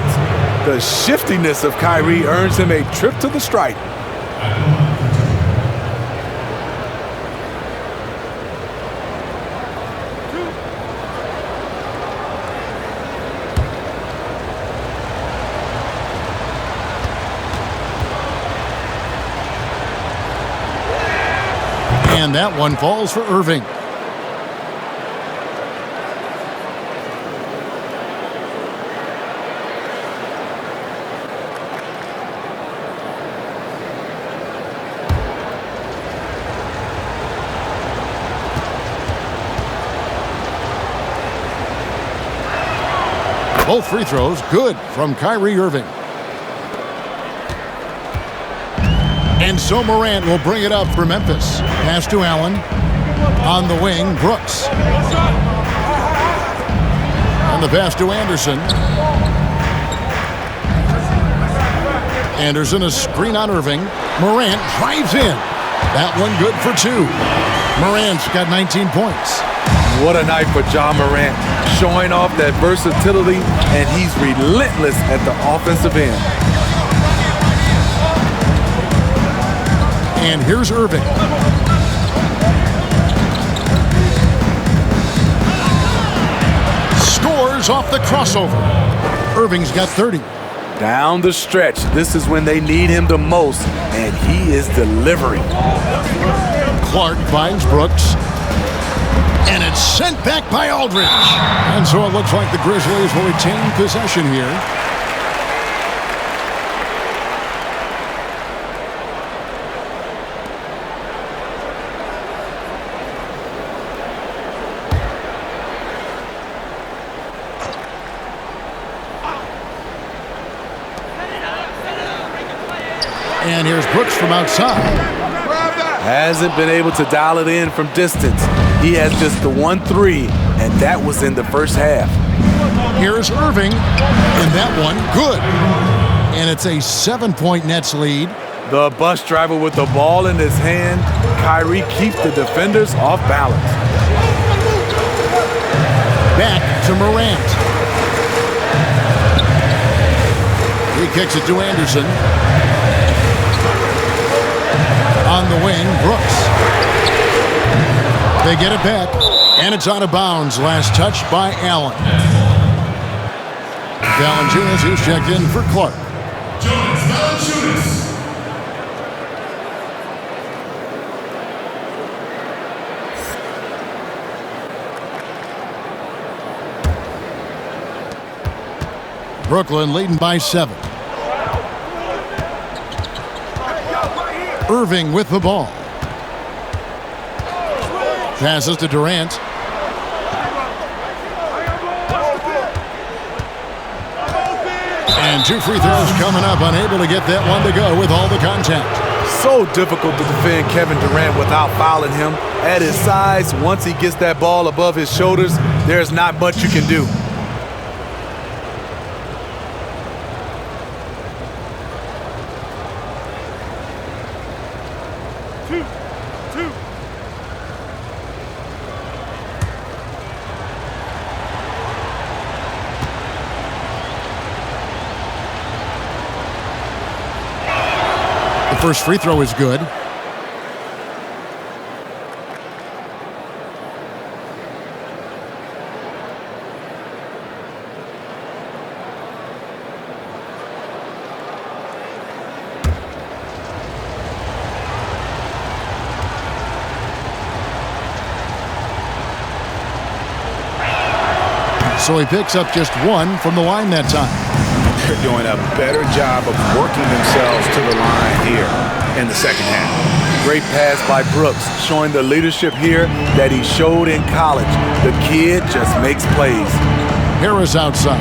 The shiftiness of Kyrie earns him a trip to the stripe. And that one falls for Irving. Both free throws good from Kyrie Irving. And so Morant will bring it up for Memphis. Pass to Allen. On the wing, Brooks. And the pass to Anderson. Anderson, a screen on Irving. Morant drives in. That one good for two. Morant's got 19 points. What a night for Ja Morant, showing off that versatility, and he's relentless at the offensive end. And here's Irving. Scores off the crossover. Irving's got 30. Down the stretch, this is when they need him the most, and he is delivering. Clark finds Brooks. And it's sent back by Aldridge. And so it looks like the Grizzlies will retain possession here. And here's Brooks from outside. Hasn't been able to dial it in from distance. He has just the 1-3, and that was in the first half. Here's Irving, and that one good. And it's a 7-point Nets lead. The bus driver with the ball in his hand. Kyrie keeps the defenders off balance. Back to Morant. He kicks it to Anderson. On the wing, Brooks. They get it back, and it's out of bounds. Last touch by Allen. Valanciunas, who's checked in for Clark. Jonas Valanciunas. Brooklyn leading by 7. Irving with the ball. Passes to Durant. And 2 free throws coming up, unable to get that one to go with all the contact. So difficult to defend Kevin Durant without fouling him. At his size, once he gets that ball above his shoulders, there's not much you can do. The first free throw is good. So he picks up just 1 from the line that time. They're doing a better job of working themselves to the line here in the second half. Great pass by Brooks, showing the leadership here that he showed in college. The kid just makes plays. Harris outside.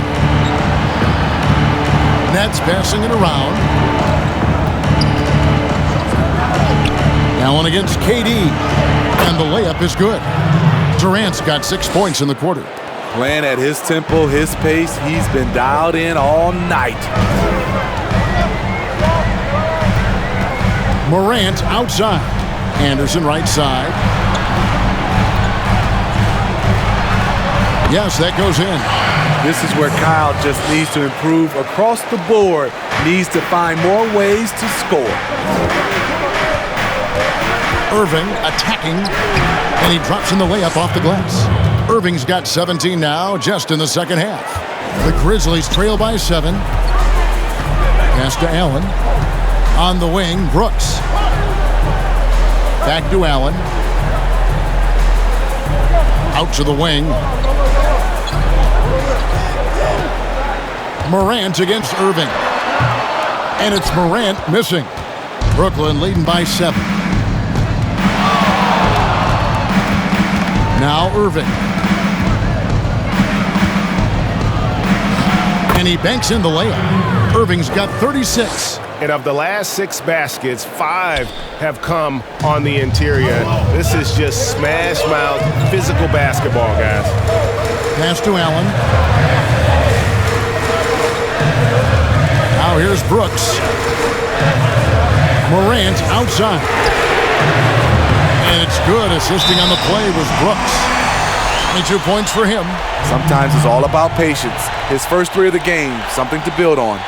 Nets passing it around. Allen against KD. And the layup is good. Durant's got 6 points in the quarter. Playing at his tempo, his pace. He's been dialed in all night. Morant outside. Anderson right side. Yes, that goes in. This is where Kyle just needs to improve across the board. Needs to find more ways to score. Irving attacking, and he drops in the layup off the glass. Irving's got 17 now, just in the second half. The Grizzlies trail by 7. Pass to Allen. On the wing, Brooks. Back to Allen. Out to the wing. Morant against Irving. And it's Morant missing. Brooklyn leading by 7. Now Irving. And he banks in the layup. Irving's got 36. And of the last 6 baskets, 5 have come on the interior. This is just smash mouth physical basketball, guys. Pass to Allen. Now here's Brooks. Morant outside. And it's good. Assisting on the play was Brooks. 22 points for him. Sometimes it's all about patience. His first 3 of the game, something to build on.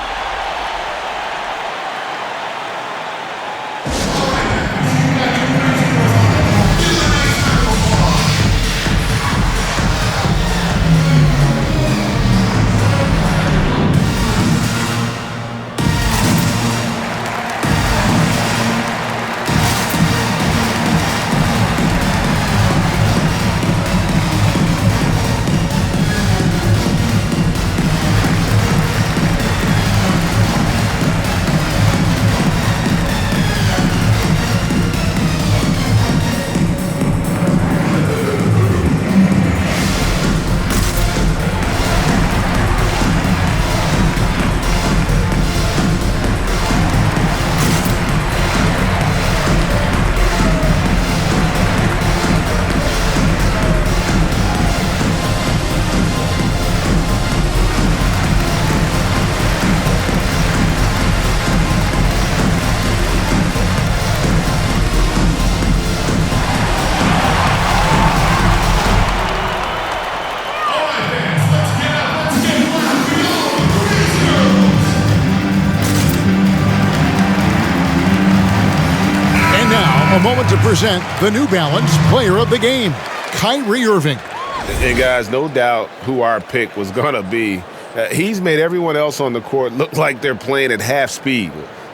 A moment to present the New Balance Player of the Game, Kyrie Irving. And guys, no doubt who our pick was going to be. He's made everyone else on the court look like they're playing at half speed.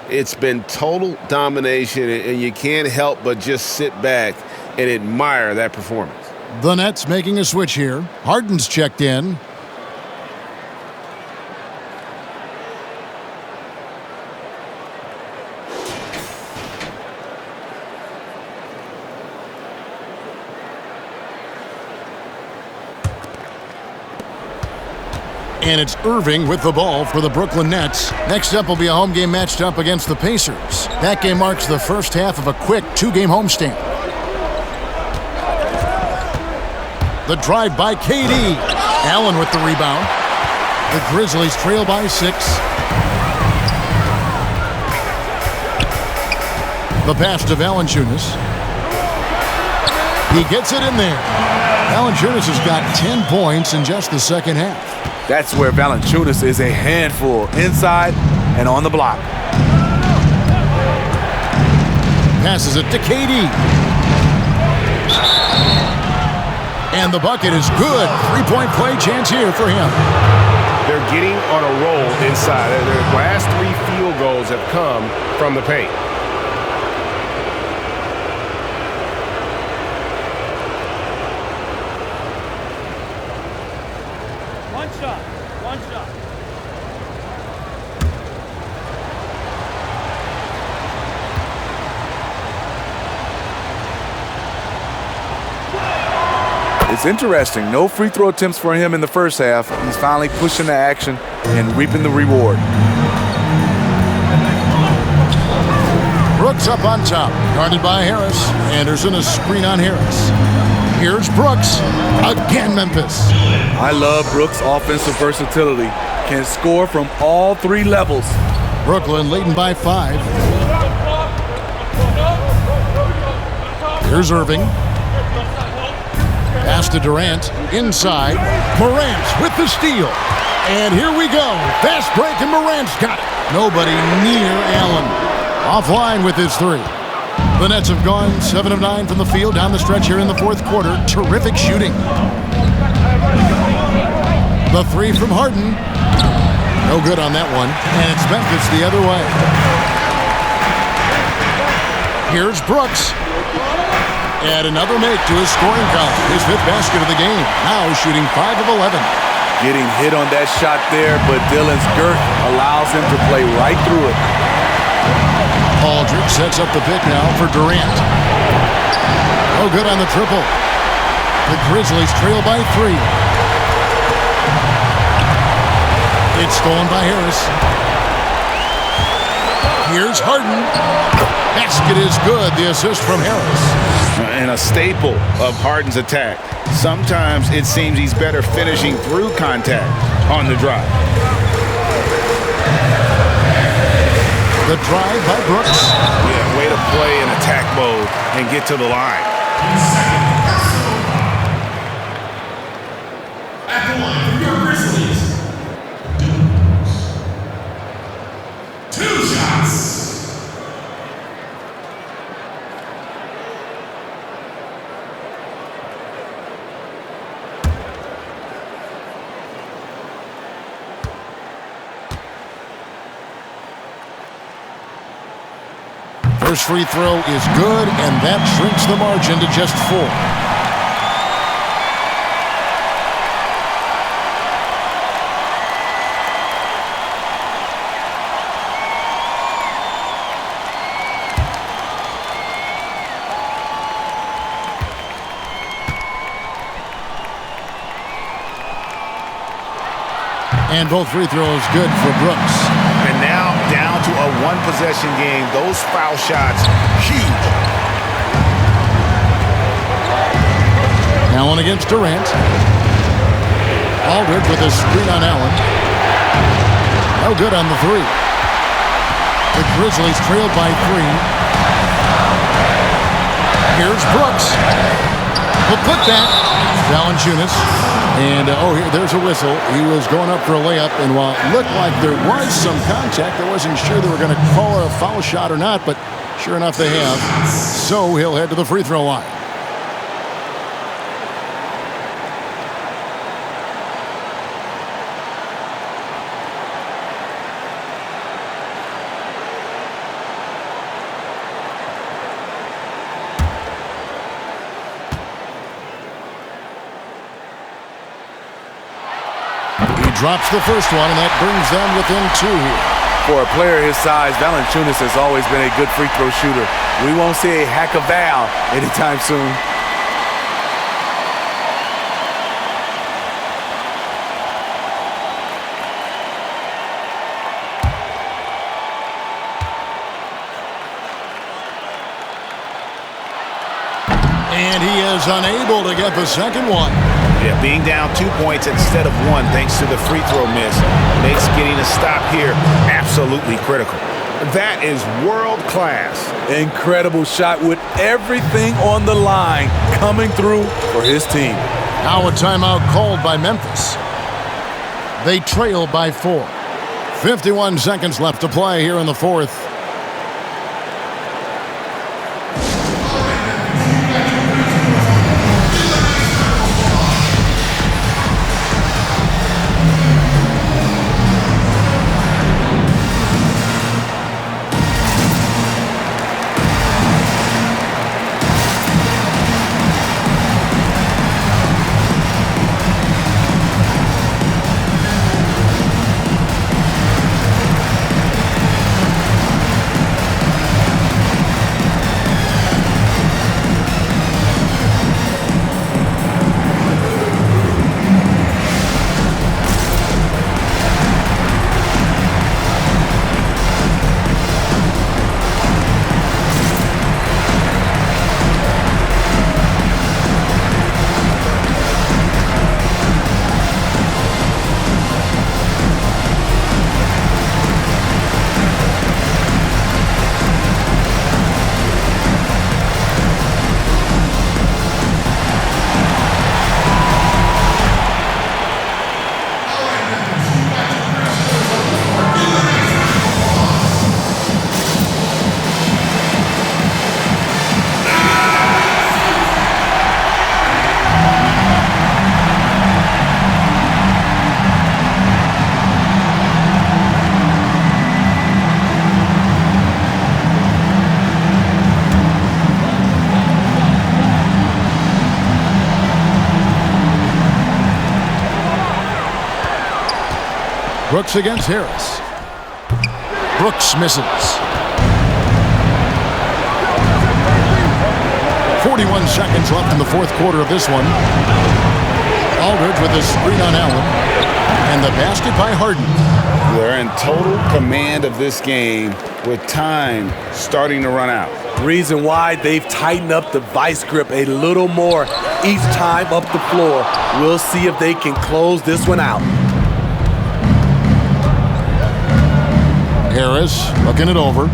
It's been total domination, and you can't help but just sit back and admire that performance. The Nets making a switch here. Harden's checked in. And it's Irving with the ball for the Brooklyn Nets. Next up will be a home game matched up against the Pacers. That game marks the first half of a quick 2-game homestand. The drive by KD. Allen with the rebound. The Grizzlies trail by 6. The pass to Valanciunas. He gets it in there. Valanciunas has got 10 points in just the second half. That's where Valanciunas is a handful, inside and on the block. Passes it to KD. And the bucket is good. 3-point play chance here for him. They're getting on a roll inside. Their last 3 field goals have come from the paint. One shot. It's interesting. No free throw attempts for him in the first half. He's finally pushing the action and reaping the reward. Brooks up on top, guarded by Harris. Anderson a screen on Harris. Here's Brooks. Again, Memphis. I love Brooks' offensive versatility. Can score from all three levels. Brooklyn leading by 5. Here's Irving. Pass to Durant. Inside. Morant with the steal. And here we go. Fast break, and Morant's got it. Nobody near Allen. Offline with his 3. The Nets have gone 7 of 9 from the field down the stretch here in the fourth quarter. Terrific shooting. The 3 from Harden. No good on that one. And it's Memphis the other way. Here's Brooks. Add another make to his scoring column. His 5th basket of the game. Now shooting 5 of 11. Getting hit on that shot there, but Dillon's girth allows him to play right through it. Aldridge sets up the pick now for Durant. No good on the triple. The Grizzlies trail by 3. It's stolen by Harris. Here's Harden. Basket is good. The assist from Harris. And a staple of Harden's attack. Sometimes it seems he's better finishing through contact on the drive. The drive by Brooks. Yeah, way to play in attack mode and get to the line. At the line for your Grizzlies. 2 shots. First free throw is good, and that shrinks the margin to just 4. And both free throws good for Brooks. And now down to a 1-possession game. Those foul shots, huge. Allen against Durant. Aldridge with a screen on Allen. No good on the 3. The Grizzlies trailed by 3. Here's Brooks. The putback. Valanciunas. And, there's a whistle. He was going up for a layup, and while it looked like there was some contact, I wasn't sure they were going to call a foul shot or not, but sure enough they have. So he'll head to the free throw line. Drops the first one, and that brings them within 2 here. For a player his size, Valanciunas has always been a good free throw shooter. We won't see a hack of Val anytime soon. And he is unable to get the second one. Yeah, being down 2 points instead of 1 thanks to the free throw miss makes getting a stop here absolutely critical. That is world class. Incredible shot with everything on the line coming through for his team. Now a timeout called by Memphis. They trail by 4. 51 seconds left to play here in the fourth. Brooks against Harris. Brooks misses. 41 seconds left in the fourth quarter of this one. Aldridge with a screen on Allen. And the basket by Harden. They're in total command of this game with time starting to run out. Reason why they've tightened up the vice grip a little more each time up the floor. We'll see if they can close this one out. Harris looking it over.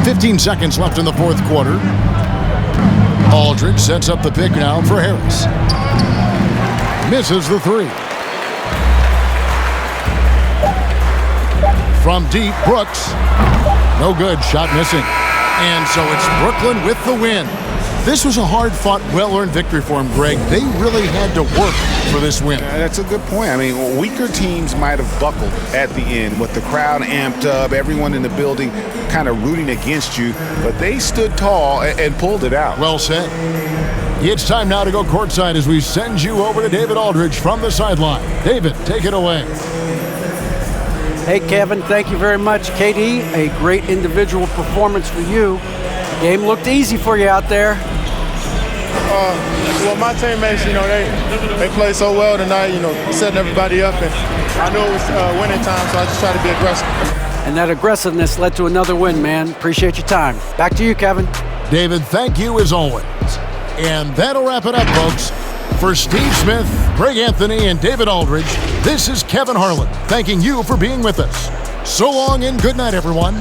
15 seconds left in the fourth quarter. Aldridge sets up the pick now for Harris. Misses the three. From deep, Brooks. No good, shot missing. And so it's Brooklyn with the win. This was a hard-fought, well-earned victory for them, Greg. They really had to work for this win. That's a good point. I mean, weaker teams might have buckled at the end with the crowd amped up, everyone in the building kind of rooting against you, but they stood tall and pulled it out. Well said. It's time now to go courtside as we send you over to David Aldridge from the sideline. David, take it away. Hey, Kevin, thank you very much. KD, a great individual performance for you. The game looked easy for you out there. Well, my teammates, they played so well tonight, setting everybody up. And I knew it was winning time, so I just tried to be aggressive. And that aggressiveness led to another win, man. Appreciate your time. Back to you, Kevin. David, thank you as always. And that'll wrap it up, folks. For Steve Smith, Greg Anthony, and David Aldridge, this is Kevin Harlan thanking you for being with us. So long and good night, everyone.